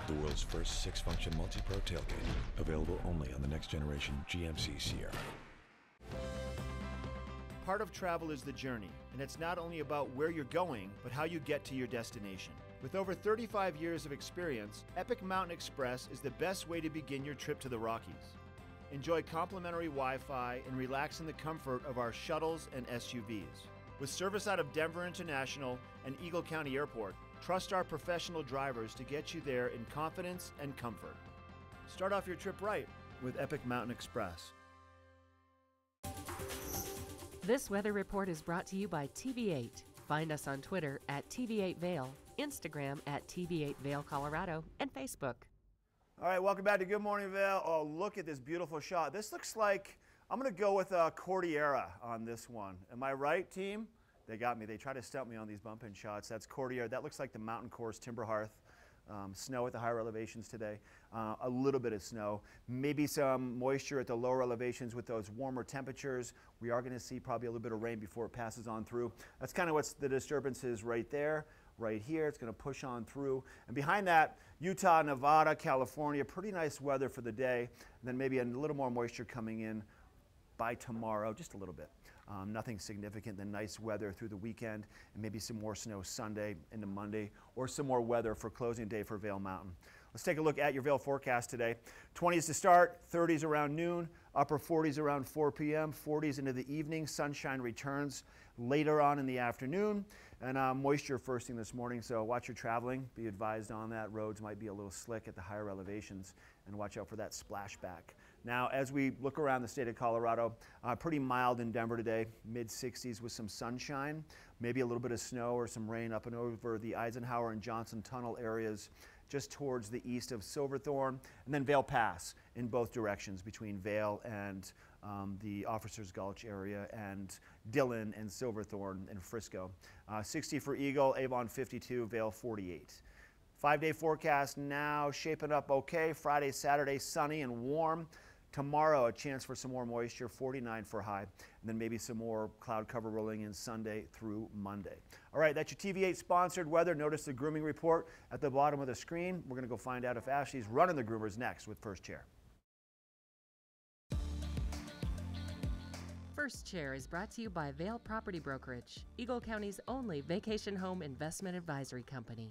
The world's first 6-function multi-pro tailgate, available only on the next generation GMC Sierra. Part of travel is the journey, and it's not only about where you're going, but how you get to your destination. With over 35 years of experience, Epic Mountain Express is the best way to begin your trip to the Rockies. Enjoy complimentary Wi-Fi and relax in the comfort of our shuttles and SUVs. With service out of Denver International and Eagle County Airport, trust our professional drivers to get you there in confidence and comfort. Start off your trip right with Epic Mountain Express. This weather report is brought to you by TV8. Find us on Twitter at TV8 Vail, Instagram at TV8 Vail Colorado, and Facebook. All right, welcome back to Good Morning Vail. Oh, look at this beautiful shot. This looks like, I'm going to go with a Cordillera on this one. Am I right, team? They got me. They try to stump me on these bump-in shots. That's Cordillera. That looks like the mountain course Timber Hearth. Snow at the higher elevations today. A little bit of snow. Maybe some moisture at the lower elevations with those warmer temperatures. We are going to see probably a little bit of rain before it passes on through. That's kind of what's the disturbance is right there. Right here, it's going to push on through. And behind that, Utah, Nevada, California, pretty nice weather for the day. And then maybe a little more moisture coming in by tomorrow, just a little bit. Nothing significant, then nice weather through the weekend, and maybe some more snow Sunday into Monday, or some more weather for closing day for Vail Mountain. Let's take a look at your Vail forecast today. 20s to start, 30s around noon, upper 40s around 4 p.m., 40s into the evening. Sunshine returns later on in the afternoon, and moisture first thing this morning, so watch your traveling. Be advised on that. Roads might be a little slick at the higher elevations, and watch out for that splashback. Now, as we look around the state of Colorado, pretty mild in Denver today, mid-60s with some sunshine, maybe a little bit of snow or some rain up and over the Eisenhower and Johnson Tunnel areas just towards the east of Silverthorne, and then Vail Pass in both directions between Vail and the Officers Gulch area, and Dillon and Silverthorne and Frisco. 60 for Eagle, Avon 52, Vail 48. 5-day forecast now shaping up okay. Friday, Saturday, sunny and warm. Tomorrow, a chance for some more moisture, 49 for high, and then maybe some more cloud cover rolling in Sunday through Monday. All right, that's your TV8 sponsored weather. Notice the grooming report at the bottom of the screen. We're going to go find out if Ashley's running the groomers next with First Chair. First Chair is brought to you by Vail Property Brokerage, Eagle County's only vacation home investment advisory company.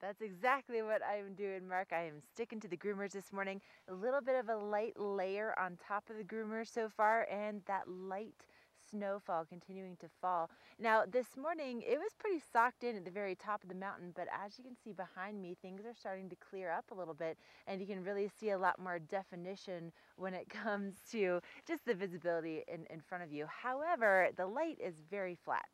That's exactly what I'm doing, Mark. I am sticking to the groomers this morning. A little bit of a light layer on top of the groomer so far, and that light snowfall continuing to fall. Now this morning it was pretty socked in at the very top of the mountain, but as you can see behind me, things are starting to clear up a little bit, and you can really see a lot more definition when it comes to just the visibility in front of you. However, the light is very flat.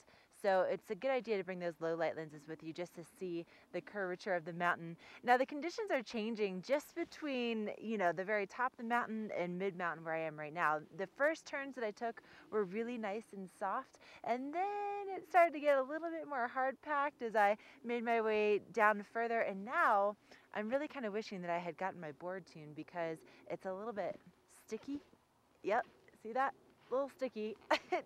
So it's a good idea to bring those low light lenses with you just to see the curvature of the mountain. Now the conditions are changing just between, the very top of the mountain and mid-mountain where I am right now. The first turns that I took were really nice and soft, and then it started to get a little bit more hard-packed as I made my way down further, and now I'm really kind of wishing that I had gotten my board tuned because it's a little bit sticky. Yep, see that? A little sticky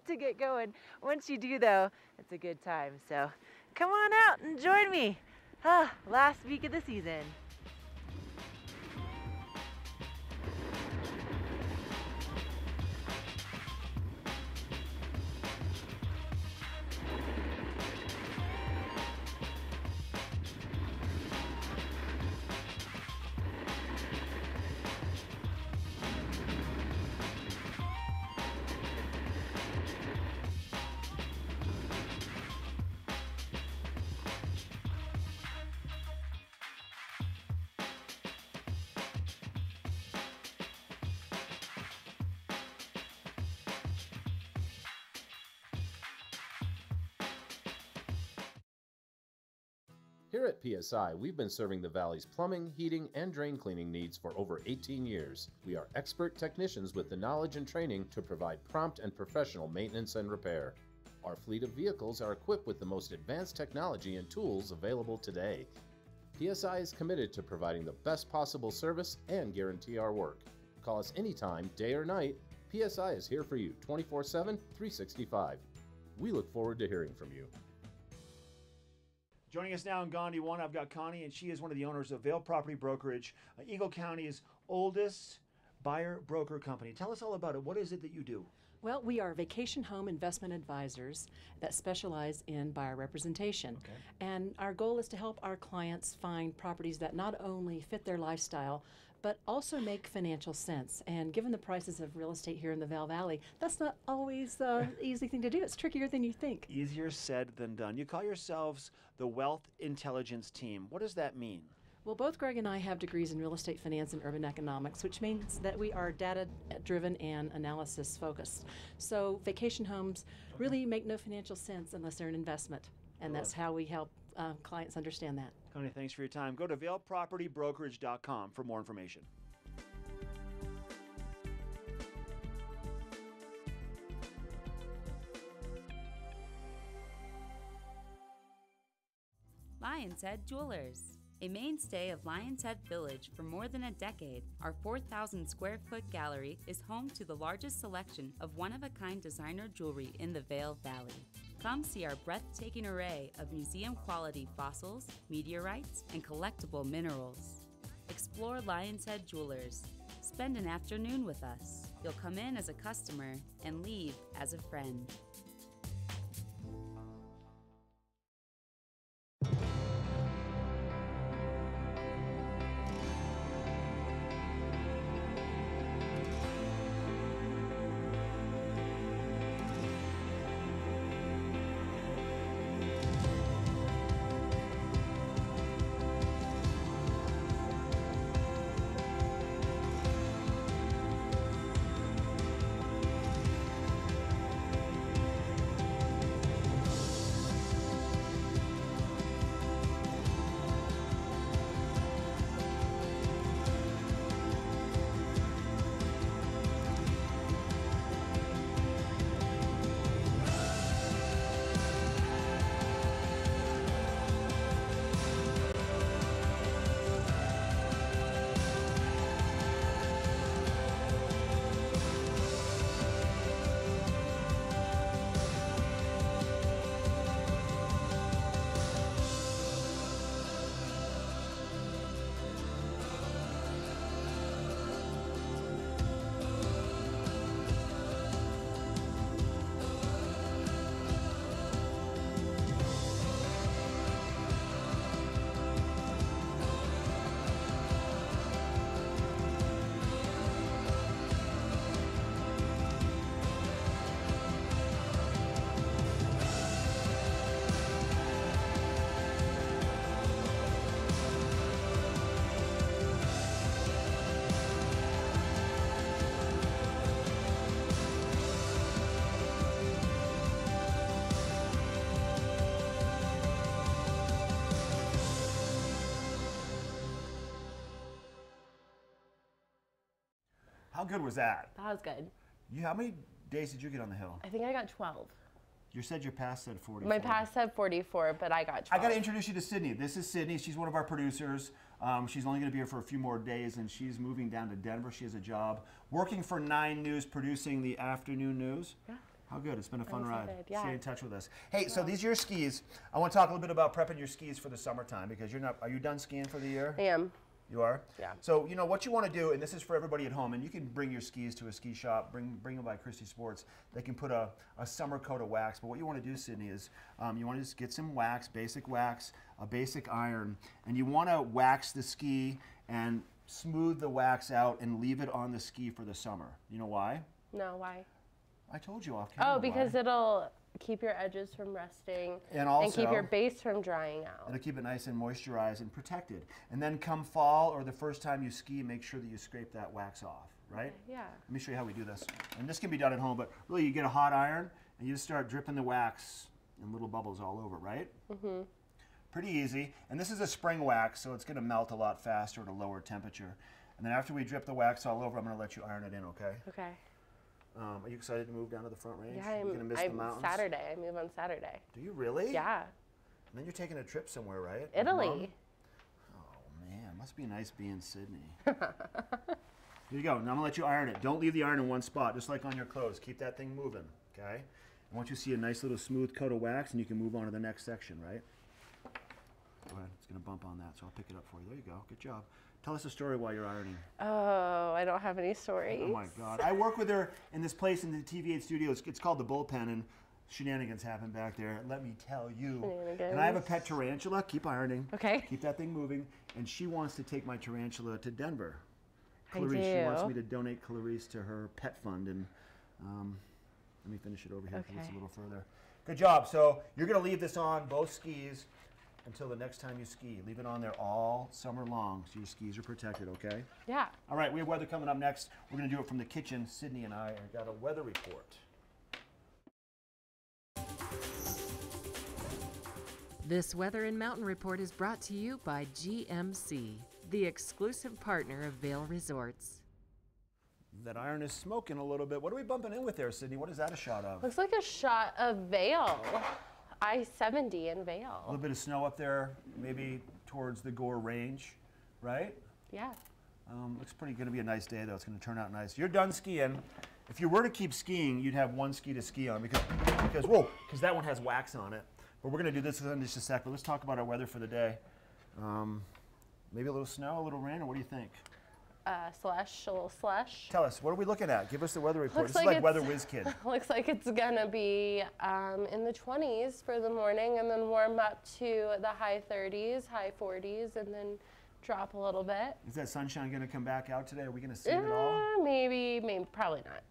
to get going. Once you do though, it's a good time. So come on out and join me. Last week of the season. Here at PSI, we've been serving the Valley's plumbing, heating, and drain cleaning needs for over 18 years. We are expert technicians with the knowledge and training to provide prompt and professional maintenance and repair. Our fleet of vehicles are equipped with the most advanced technology and tools available today. PSI is committed to providing the best possible service and guarantee our work. Call us anytime, day or night. PSI is here for you 24/7, 365. We look forward to hearing from you. Joining us now in Gondy 1, I've got Connie, and she is one of the owners of Vail Property Brokerage, Eagle County's oldest buyer broker company. Tell us all about it. What is it that you do? Well, we are vacation home investment advisors that specialize in buyer representation. Okay. And our goal is to help our clients find properties that not only fit their lifestyle, but also make financial sense. And given the prices of real estate here in the Vail Valley, that's not always an easy thing to do. It's trickier than you think. Easier said than done. You call yourselves the Wealth Intelligence Team. What does that mean? Well, both Greg and I have degrees in real estate finance and urban economics, which means that we are data-driven and analysis-focused. So vacation homes really make no financial sense unless they're an investment, and that's how we help clients understand that. Connie, thanks for your time. Go to vailpropertybrokerage.com for more information. Lion's Head Jewelers. A mainstay of Lion's Head Village for more than a decade, our 4,000 square foot gallery is home to the largest selection of one-of-a-kind designer jewelry in the Vail Valley. Come see our breathtaking array of museum-quality fossils, meteorites, and collectible minerals. Explore Lion's Head Jewelers. Spend an afternoon with us. You'll come in as a customer and leave as a friend. How good was that? That was good. How many days did you get on the hill? I think I got 12. You said your pass said 44. My pass said 44, but I got 12. I got to introduce you to Sydney. This is Sydney. She's one of our producers. She's only going to be here for a few more days, and she's moving down to Denver. She has a job working for 9 News, producing the afternoon news. Yeah. How good. It's been a fun ride. Yeah. Stay in touch with us. Hey, so these are your skis. I want to talk a little bit about prepping your skis for the summertime, because are you done skiing for the year? I am. You are? Yeah. So, you know, what you want to do, and this is for everybody at home, and you can bring your skis to a ski shop, bring them by Christie Sports. They can put a summer coat of wax. But what you want to do, Sydney, is you want to just get some wax, a basic iron, and you want to wax the ski and smooth the wax out and leave it on the ski for the summer. You know why? No, why? I told you off camera. Oh, because it'll keep your edges from rusting and keep your base from drying out. It'll keep it nice and moisturized and protected. And then come fall or the first time you ski, make sure that you scrape that wax off, right? Yeah. Let me show you how we do this. And this can be done at home, but really you get a hot iron and you just start dripping the wax in little bubbles all over, right? Mm-hmm. Pretty easy. And this is a spring wax, so it's going to melt a lot faster at a lower temperature. And then after we drip the wax all over, I'm going to let you iron it in, okay? Okay. Are you excited to move down to the Front Range? Yeah, You're going to miss the mountains? Saturday. I move on Saturday. Do you really? Yeah. And then you're taking a trip somewhere, right? Italy. Oh, man. Must be nice being Sydney. Here you go. Now I'm going to let you iron it. Don't leave the iron in one spot, just like on your clothes. Keep that thing moving, okay? And once you see a nice little smooth coat of wax, and you can move on to the next section, right? Go ahead. It's going to bump on that, so I'll pick it up for you. There you go. Good job. Tell us a story while you're ironing. Oh, I don't have any stories. Oh my God. I work with her in this place in the TV8 studios. It's called the Bullpen, and shenanigans happen back there. Let me tell you. Shenanigans. And I have a pet tarantula. Keep ironing. Okay. Keep that thing moving. And she wants to take my tarantula to Denver. I Clarice, do. she wants me to donate Clarice to her pet fund. And let me finish it over here because it's a little further. Good job. So you're going to leave this on both skis until the next time you ski. Leave it on there all summer long so your skis are protected, okay? Yeah. All right, we have weather coming up next. We're going to do it from the kitchen. Sydney and I got a weather report. This Weather and Mountain Report is brought to you by GMC, the exclusive partner of Vail Resorts. That iron is smoking a little bit. What are we bumping in with there, Sydney? What is that a shot of? Looks like a shot of Vail. I-70 in Vail. A little bit of snow up there, maybe towards the Gore Range, right? Yeah. Looks pretty going to be a nice day, though. It's going to turn out nice. You're done skiing. If you were to keep skiing, you'd have one ski to ski on because that one has wax on it. But we're going to do this in just a sec. But let's talk about our weather for the day. Maybe a little snow, a little rain, or what do you think? Slush, a little slush. Tell us, what are we looking at? Give us the weather report. Looks This is like Weather Whiz Kid. Looks like it's gonna be in the 20s for the morning, and then warm up to the high 30s, high 40s, and then drop a little bit. Is that sunshine gonna come back out today? Are we gonna see it all? Maybe, probably not.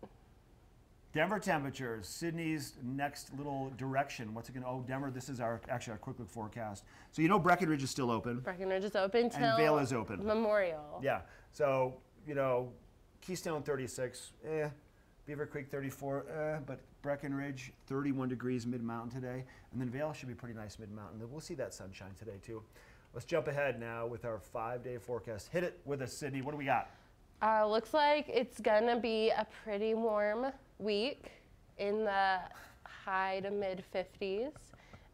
Denver temperatures, Sydney's next little direction. What's it going to, Denver, this is actually our quick look forecast. So you know Breckenridge is still open. Breckenridge is open till and Vail is open. Memorial. Yeah, so, you know, Keystone 36, Beaver Creek 34, but Breckenridge 31 degrees mid-mountain today. And then Vail should be pretty nice mid-mountain. We'll see that sunshine today too. Let's jump ahead now with our 5-day forecast. Hit it with us, Sydney. What do we got? Looks like it's gonna be a pretty warm week in the high to mid 50s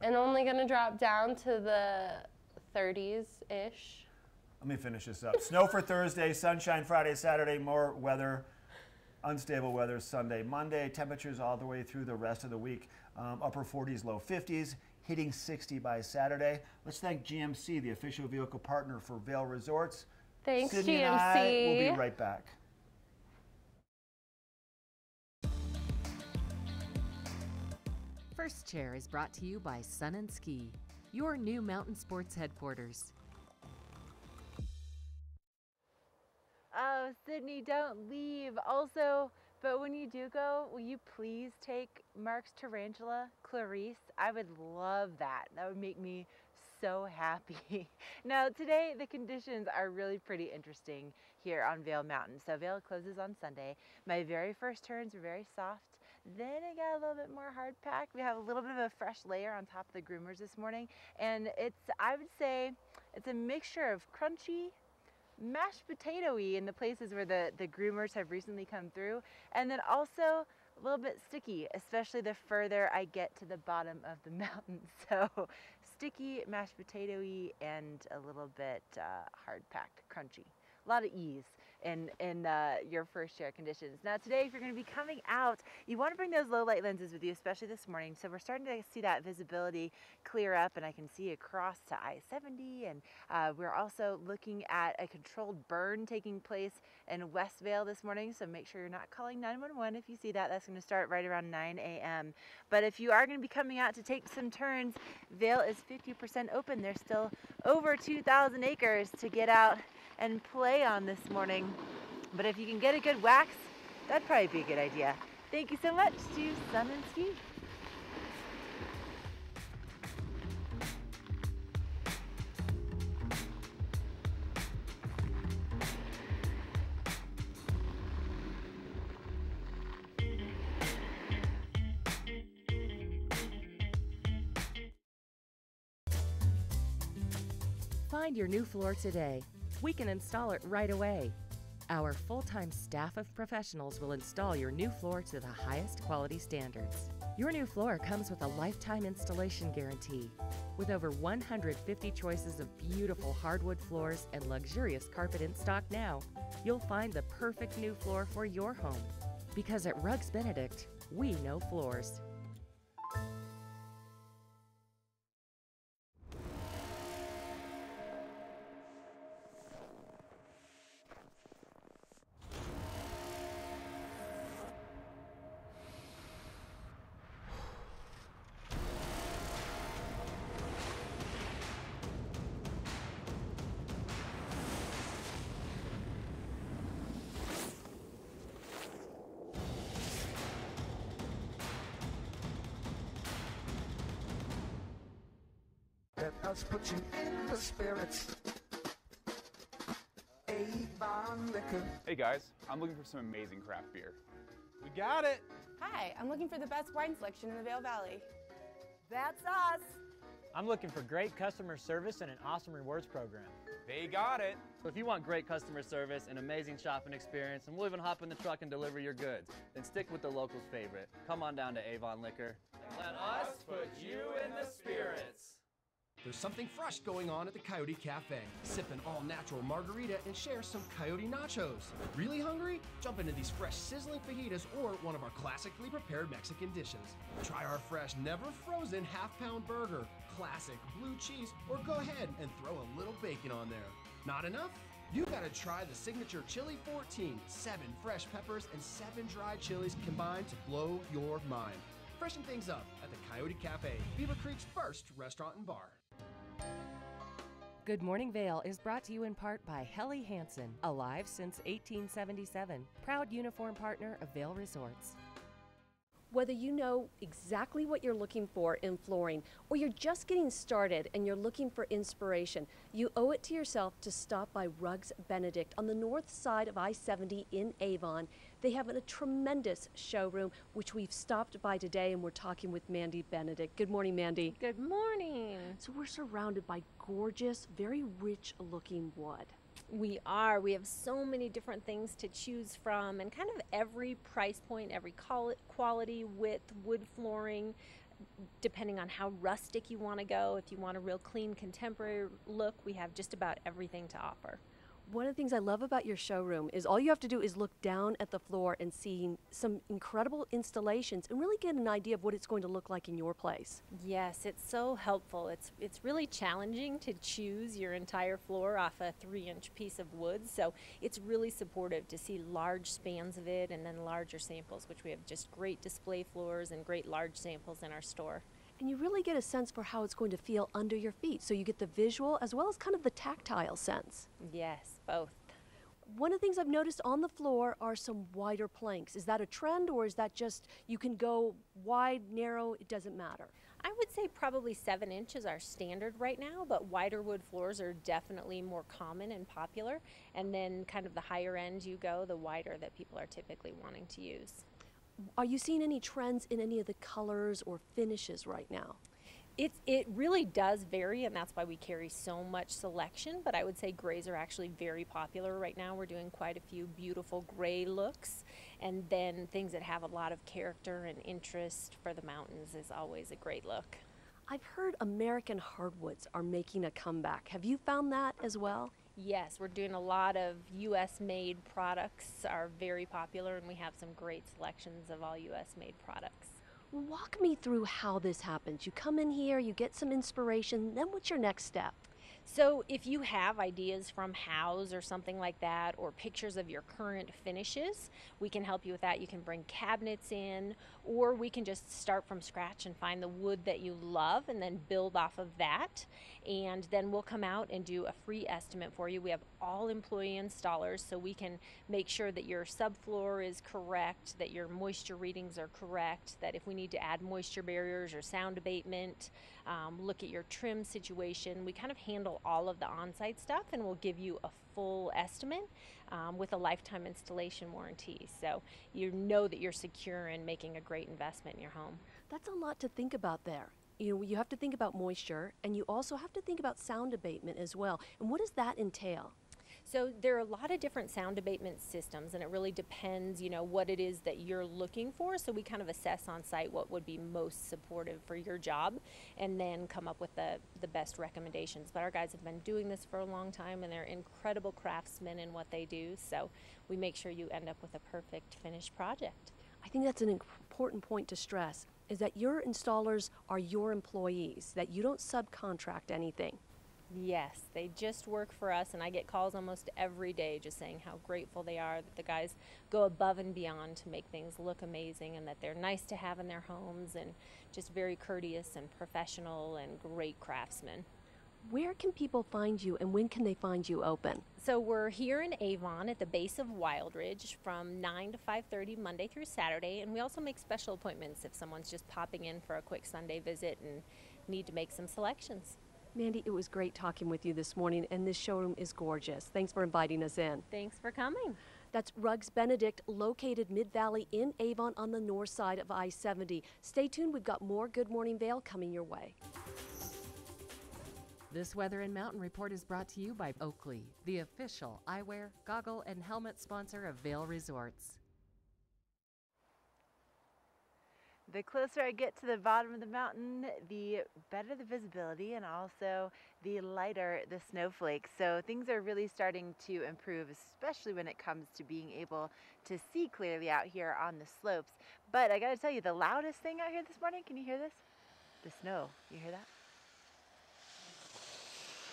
and only gonna drop down to the 30s-ish. Let me finish this up. Snow for Thursday, sunshine Friday, Saturday, more weather, unstable weather Sunday, Monday, temperatures all the way through the rest of the week. Upper 40s, low 50s, hitting 60 by Saturday. Let's thank GMC, the official vehicle partner for Vail Resorts. Thanks, Sydney GMC. And I will be right back. First Chair is brought to you by Sun and Ski, your new mountain sports headquarters. Oh, Sydney, don't leave. Also, but when you do go, will you please take Mark's tarantula, Clarice? I would love that. That would make me so happy. Now, today the conditions are really pretty interesting here on Vail Mountain. So Vail closes on Sunday. My very first turns were very soft. Then it got a little bit more hard packed. We have a little bit of a fresh layer on top of the groomers this morning. And I would say, it's a mixture of crunchy, mashed potato-y in the places where the groomers have recently come through, and then also a little bit sticky, especially the further I get to the bottom of the mountain. So sticky, mashed potato-y, and a little bit hard-packed, crunchy. A lot of ease in your first chair conditions. Now today, if you're going to be coming out, you want to bring those low light lenses with you, especially this morning. So we're starting to see that visibility clear up, and I can see across to I-70, and we're also looking at a controlled burn taking place in West Vail this morning. So make sure you're not calling 911 if you see that. That's going to start right around 9 a.m. But if you are going to be coming out to take some turns, Vail is 50% open. There's still over 2,000 acres to get out and play on this morning. But if you can get a good wax, that'd probably be a good idea. Thank you so much to Sun and Ski. Find your new floor today. We can install it right away. Our full-time staff of professionals will install your new floor to the highest quality standards. Your new floor comes with a lifetime installation guarantee. With over 150 choices of beautiful hardwood floors and luxurious carpet in stock now, you'll find the perfect new floor for your home. Because at Rugs Benedict, we know floors. Let us put you in the spirits. Avon Liquor. Hey guys, I'm looking for some amazing craft beer. We got it. Hi, I'm looking for the best wine selection in the Vail Valley. That's us. I'm looking for great customer service and an awesome rewards program. They got it. So if you want great customer service, an amazing shopping experience, and we'll even hop in the truck and deliver your goods, then stick with the locals' favorite. Come on down to Avon Liquor. Let us put you in the spirits. There's something fresh going on at the Coyote Cafe. Sip an all-natural margarita and share some Coyote nachos. Really hungry? Jump into these fresh sizzling fajitas or one of our classically prepared Mexican dishes. Try our fresh, never-frozen half-pound burger, classic blue cheese, or go ahead and throw a little bacon on there. Not enough? You gotta try the signature Chili 14, 7 fresh peppers and 7 dried chilies combined to blow your mind. Freshen things up at the Coyote Cafe, Beaver Creek's first restaurant and bar. Good Morning Vail is brought to you in part by Helly Hansen, alive since 1877, proud uniform partner of Vail Resorts. Whether you know exactly what you're looking for in flooring or you're just getting started and you're looking for inspiration, you owe it to yourself to stop by Rugs Benedict on the north side of I-70 in Avon. They have a tremendous showroom, which we've stopped by today, and we're talking with Mandy Benedict. Good morning, Mandy. Good morning. So we're surrounded by gorgeous, very rich looking wood. We are. We have so many different things to choose from, and kind of every price point, every quality, width, wood flooring, depending on how rustic you want to go. If you want a real clean contemporary look, we have just about everything to offer. One of the things I love about your showroom is all you have to do is look down at the floor and see some incredible installations and really get an idea of what it's going to look like in your place. Yes, it's so helpful. It's really challenging to choose your entire floor off a 3-inch piece of wood, so it's really supportive to see large spans of it and then larger samples, which we have just great display floors and great large samples in our store. And you really get a sense for how it's going to feel under your feet. So you get the visual as well as kind of the tactile sense. Yes, both. One of the things I've noticed on the floor are some wider planks. Is that a trend, or is that just you can go wide, narrow, it doesn't matter? I would say probably 7 inches are standard right now, but wider wood floors are definitely more common and popular. And then kind of the higher end you go, the wider that people are typically wanting to use. Are you seeing any trends in any of the colors or finishes right now? It really does vary, and that's why we carry so much selection, but I would say grays are actually very popular right now. We're doing quite a few beautiful gray looks, and then things that have a lot of character and interest for the mountains is always a great look. I've heard American hardwoods are making a comeback. Have you found that as well? Yes, we're doing a lot of U.S. made products are very popular, and we have some great selections of all U.S. made products. Walk me through how this happens. You come in here, you get some inspiration, then what's your next step? So if you have ideas from house or something like that, or pictures of your current finishes, we can help you with that. You can bring cabinets in, or we can just start from scratch and find the wood that you love and then build off of that. And then we'll come out and do a free estimate for you. We have all employee installers, so we can make sure that your subfloor is correct, that your moisture readings are correct, that if we need to add moisture barriers or sound abatement, look at your trim situation. We kind of handle all of the on-site stuff, and we'll give you a full estimate with a lifetime installation warranty. So you know that you're secure in making a great investment in your home. That's a lot to think about there. You know, you have to think about moisture, and you also have to think about sound abatement as well. And what does that entail? So there are a lot of different sound abatement systems, and it really depends, you know, what it is that you're looking for. So we kind of assess on site what would be most supportive for your job, and then come up with the best recommendations. But our guys have been doing this for a long time, and they're incredible craftsmen in what they do. So we make sure you end up with a perfect finished project. I think that's an important point to stress, is that your installers are your employees, that you don't subcontract anything. Yes, they just work for us, and I get calls almost every day just saying how grateful they are that the guys go above and beyond to make things look amazing, and that they're nice to have in their homes, and just very courteous and professional and great craftsmen. Where can people find you, and when can they find you open? So we're here in Avon at the base of Wildridge from 9 to 5:30 Monday through Saturday, and we also make special appointments if someone's just popping in for a quick Sunday visit and need to make some selections. Mandy, it was great talking with you this morning, and this showroom is gorgeous. Thanks for inviting us in. Thanks for coming. That's Rugs Benedict, located Mid-Valley in Avon on the north side of I-70. Stay tuned, we've got more Good Morning Vail coming your way. This Weather and Mountain Report is brought to you by Oakley, the official eyewear, goggle, and helmet sponsor of Vail Resorts. The closer I get to the bottom of the mountain, the better the visibility, and also the lighter the snowflakes. So things are really starting to improve, especially when it comes to being able to see clearly out here on the slopes. But I gotta tell you, the loudest thing out here this morning, can you hear this? The snow. You hear that?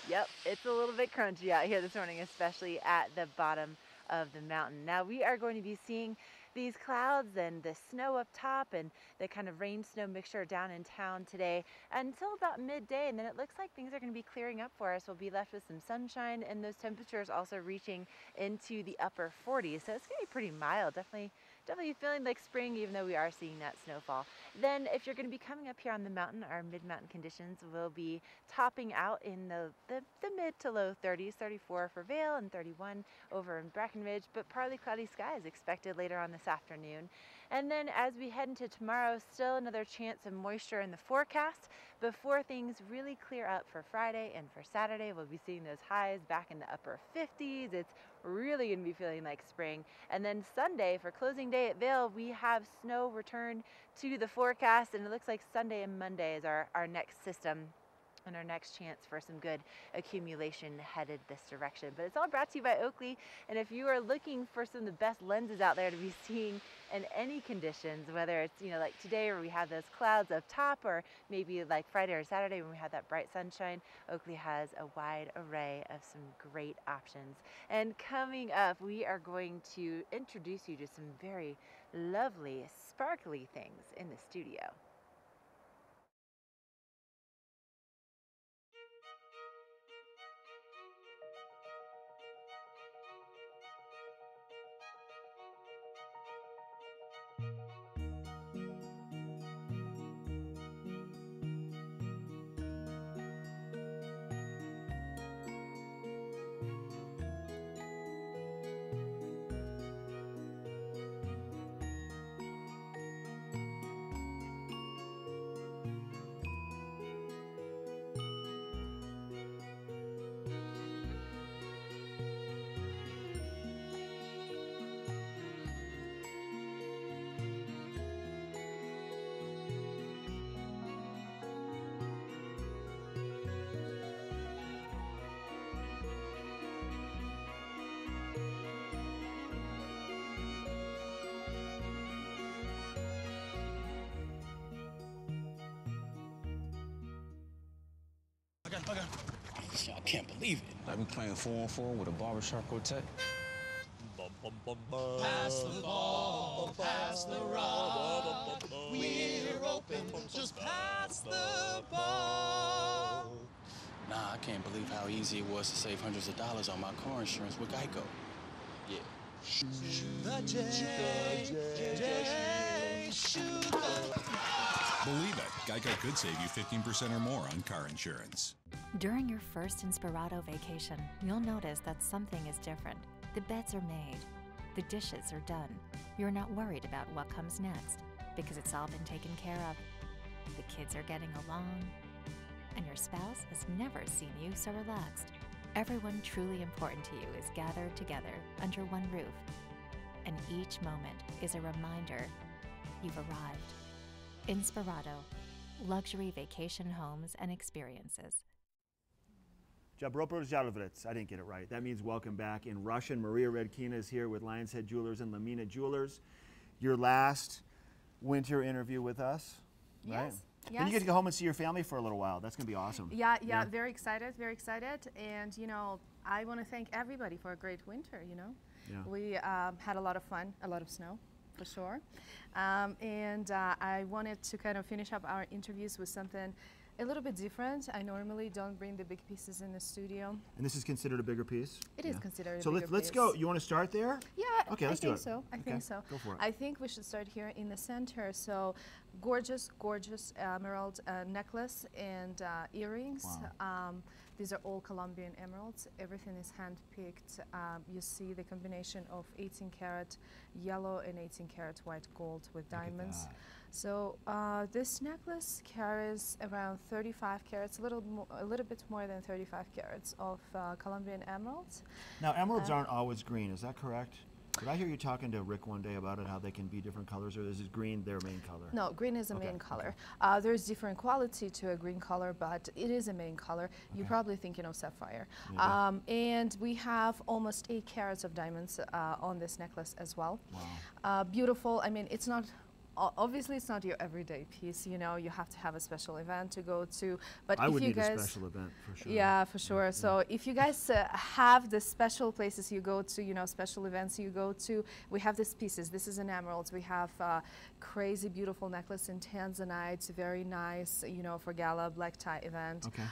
Yep, it's a little bit crunchy out here this morning, especially at the bottom of the mountain. Now we are going to be seeing these clouds and the snow up top and the kind of rain snow mixture down in town today until about midday, and then it looks like things are going to be clearing up for us. We'll be left with some sunshine, and those temperatures also reaching into the upper 40s, so it's going to be pretty mild. Definitely feeling like spring, even though we are seeing that snowfall. Then if you're going to be coming up here on the mountain, our mid-mountain conditions will be topping out in the mid to low 30s, 34 for Vail and 31 over in Breckenridge, but partly cloudy skies expected later on this afternoon. And then as we head into tomorrow, still another chance of moisture in the forecast before things really clear up for Friday and for Saturday. We'll be seeing those highs back in the upper 50s. It's really going to be feeling like spring. And then Sunday, for closing day at Vail, we have snow return to the forecast, and it looks like Sunday and Monday is our next system and our next chance for some good accumulation headed this direction. But it's all brought to you by Oakley, and if you are looking for some of the best lenses out there to be seeing in any conditions, whether it's, you know, like today where we have those clouds up top, or maybe like Friday or Saturday when we have that bright sunshine, Oakley has a wide array of some great options. And coming up, we are going to introduce you to some very lovely, sparkly things in the studio. motherfucker. I can't believe it. I've been playing 4-on-4 with a barbershop quartet. Pass the ball, pass the rock. We're open, just pass the ball. Nah, I can't believe how easy it was to save hundreds of dollars on my car insurance with Geico. Yeah. Shoot the J, shoot the... Believe it, Geico could save you 15% or more on car insurance. During your first Inspirato vacation, you'll notice that something is different. The beds are made. The dishes are done. You're not worried about what comes next because it's all been taken care of. The kids are getting along, and your spouse has never seen you so relaxed. Everyone truly important to you is gathered together under one roof, and each moment is a reminder you've arrived. Inspirato, luxury vacation homes and experiences. Jabropozhalovets. I didn't get it right. That means welcome back in Russian. Maria Redkina is here with Lion's Head Jewelers and Lamina Jewelers. Your last winter interview with us, right? Yes. Then you get to go home and see your family for a little while. That's going to be awesome. Yeah, very excited, very excited. And, you know, I want to thank everybody for a great winter, you know. Yeah. We had a lot of fun, a lot of snow, for sure. And I wanted to kind of finish up our interviews with something a little bit different. I normally don't bring the big pieces in the studio. And this is considered a bigger piece? It is considered a so bigger let's piece. go. You want to start there? Yeah, okay, let's do it. I think so. Go for it. I think we should start here in the center. So gorgeous, gorgeous emerald necklace and earrings. Wow. These are all Colombian emeralds. Everything is hand-picked. You see the combination of 18 karat yellow and 18 karat white gold with diamonds. So this necklace carries around 35 carats, a little bit more than 35 carats of Colombian emeralds. Now, emeralds aren't always green. Is that correct? Did I hear you talking to Rick one day about it, how they can be different colors, or is green their main color? No, green is a main color. There's different quality to a green color, but it is a main color. You're probably thinking of sapphire. And we have almost 8 carats of diamonds on this necklace as well. Wow. Beautiful. I mean, it's not obviously it's not your everyday piece, you know, you have to have a special event to go to. But I if would you need guys, a special event for sure. Yeah, for sure. So if you guys have the special places you go to, you know, special events you go to, we have these pieces. This is an emerald. We have crazy beautiful necklace in tanzanite. It's very nice, you know, for gala black tie event. Okay.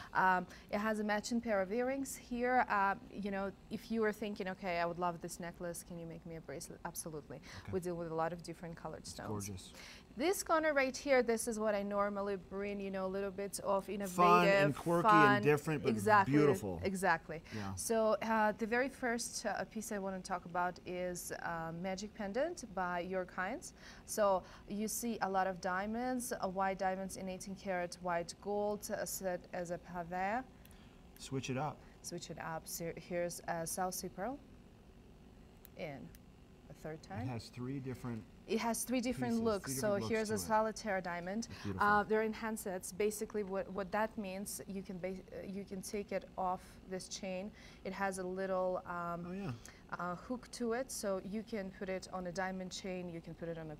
It has a matching pair of earrings here. You know, if you were thinking, okay, I would love this necklace, can you make me a bracelet? Absolutely. Okay. We deal with a lot of different colored stones. Gorgeous. This corner right here, this is what I normally bring, you know, a little bit of innovative, fun and quirky and different, but exactly, beautiful. Exactly. Yeah. So the very first piece I want to talk about is Magic Pendant by Your Kinds. So you see a lot of diamonds, white diamonds in 18 karat white gold set as a pavé. Switch it up. Switch it up. So here's a South Sea Pearl in a third time. It has 3 different. It has 3 different pieces, looks. 3 So different here's a looks to it. solitaire diamond. They're in handsets. Basically, what that means, you can take it off this chain. It has a little hook to it, so you can put it on a diamond chain. You can put it on a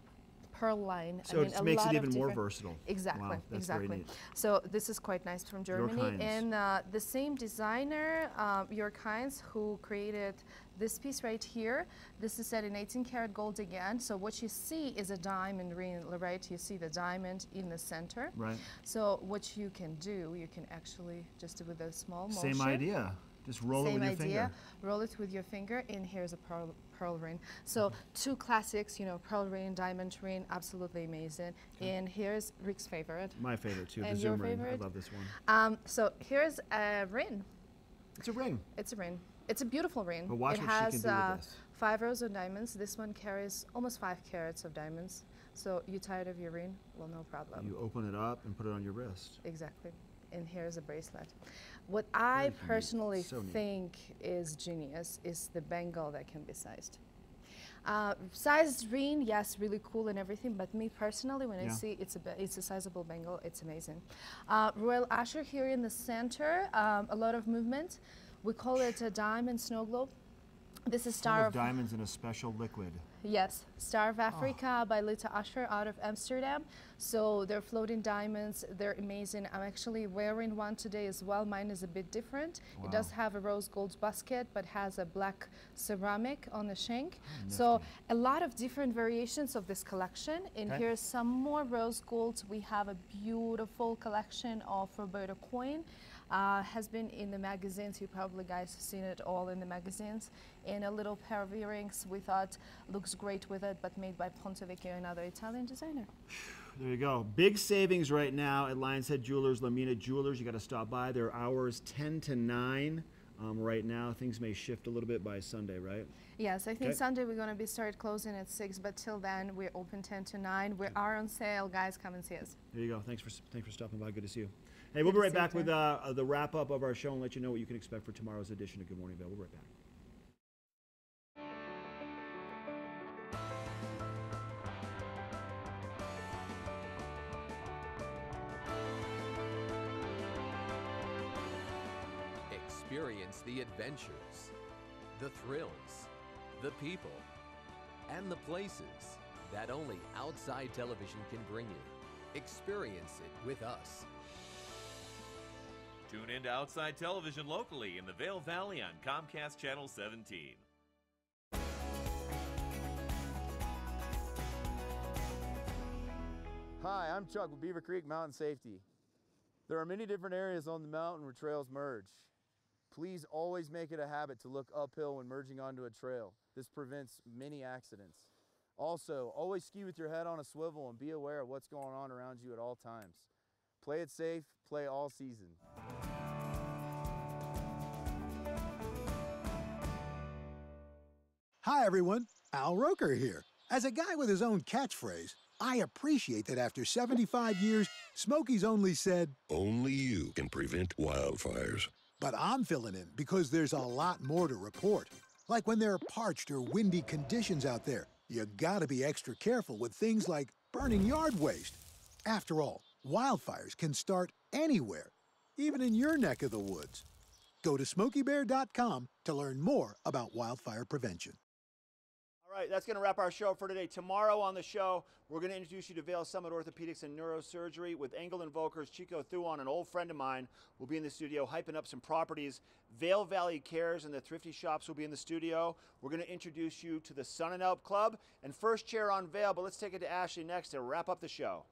pearl line. So I mean, it makes it even more versatile. Exactly, Wow, that's exactly. very neat. So this is quite nice from Germany. Kinds. And the same designer, Your Kinds, who created this piece right here. This is set in 18 karat gold again. So what you see is a diamond ring, right? You see the diamond in the center. Right. So what you can do, you can actually just do with a small motion. Same idea. Just roll it with your finger. Roll it with your finger, and here's a pearl ring. So 2 classics, you know, pearl ring, diamond ring, absolutely amazing. Okay. And here's Rick's favorite. My favorite too, and the zoom your ring. favorite? I love this one. So here's a ring. It's a ring. It's a ring. It's a beautiful ring. But watch it what has she can do with this. 5 rows of diamonds. This one carries almost 5 carats of diamonds. So you tired of your ring? Well, no problem. You open it up and put it on your wrist. Exactly. And here's a bracelet. What I personally think is genius is the bangle that can be sized. Sized ring, yes, really cool and everything, but me personally, when I see it's a sizable bangle, it's amazing. Royal Usher here in the center, a lot of movement. We call it a diamond snow globe. This is Full Star of diamonds in a special liquid. Yes, Star of Africa by Lita Usher out of Amsterdam. So they're floating diamonds. They're amazing. I'm actually wearing one today as well. Mine is a bit different. Wow. It does have a rose gold basket, but has a black ceramic on the shank. So a lot of different variations of this collection. And here's some more rose golds. We have a beautiful collection of Roberta coin. Has been in the magazines. You probably guys have seen it all in the magazines. And a little pair of earrings we thought looks great with it, but made by Ponte Vecchio, another Italian designer. There you go. Big savings right now at Lion's Head Jewelers, Lamina Jewelers. You got to stop by. Their hours 10 to 9 right now. Things may shift a little bit by Sunday, right? Yes, I think Sunday we're going to be start closing at 6, but till then we're open 10 to 9. We are on sale, guys. Come and see us. There you go. Thanks for stopping by. Good to see you. Hey, we'll be right back with the wrap up of our show and let you know what you can expect for tomorrow's edition of Good Morning Vail. We'll be right back. Experience the adventures, the thrills, the people, and the places that only Outside Television can bring you. Experience it with us. Tune in to Outside Television locally in the Vail Valley on Comcast Channel 17. Hi, I'm Chuck with Beaver Creek Mountain Safety. There are many different areas on the mountain where trails merge. Please always make it a habit to look uphill when merging onto a trail. This prevents many accidents. Also, always ski with your head on a swivel and be aware of what's going on around you at all times. Play it safe, play all season. Hi everyone, Al Roker here. As a guy with his own catchphrase, I appreciate that after 75 years, Smokey's only said, "Only you can prevent wildfires." But I'm filling in because there's a lot more to report. Like when there are parched or windy conditions out there, you gotta be extra careful with things like burning yard waste. After all, wildfires can start anywhere, even in your neck of the woods. Go to SmokeyBear.com to learn more about wildfire prevention. All right, that's going to wrap our show for today. Tomorrow on the show, we're going to introduce you to Vail Summit Orthopedics and Neurosurgery with Engel and Volker's Chico Thuon, an old friend of mine, will be in the studio hyping up some properties. Vail Valley Cares and the Thrifty Shops will be in the studio. We're going to introduce you to the Sun and Elp Club and First Chair on Vail, but let's take it to Ashley next to wrap up the show.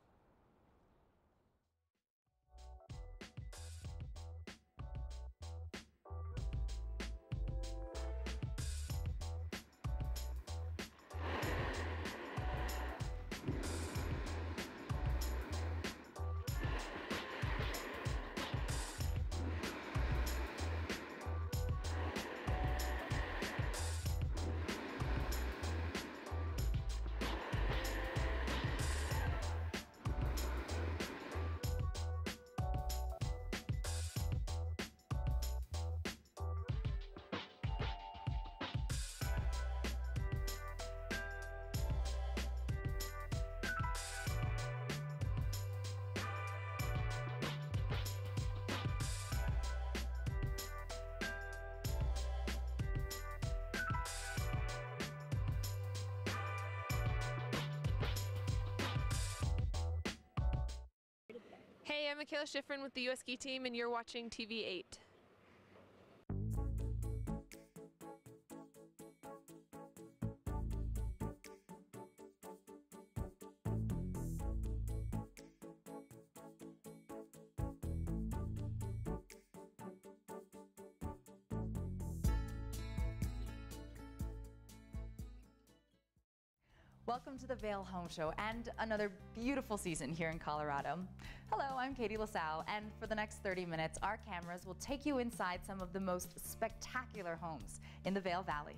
Hey, I'm Michaela Schifrin with the U.S. Ski Team, and you're watching TV8. Welcome to the Vail Home Show and another beautiful season here in Colorado. Hello, I'm Katie LaSalle, and for the next 30 minutes, our cameras will take you inside some of the most spectacular homes in the Vail Valley.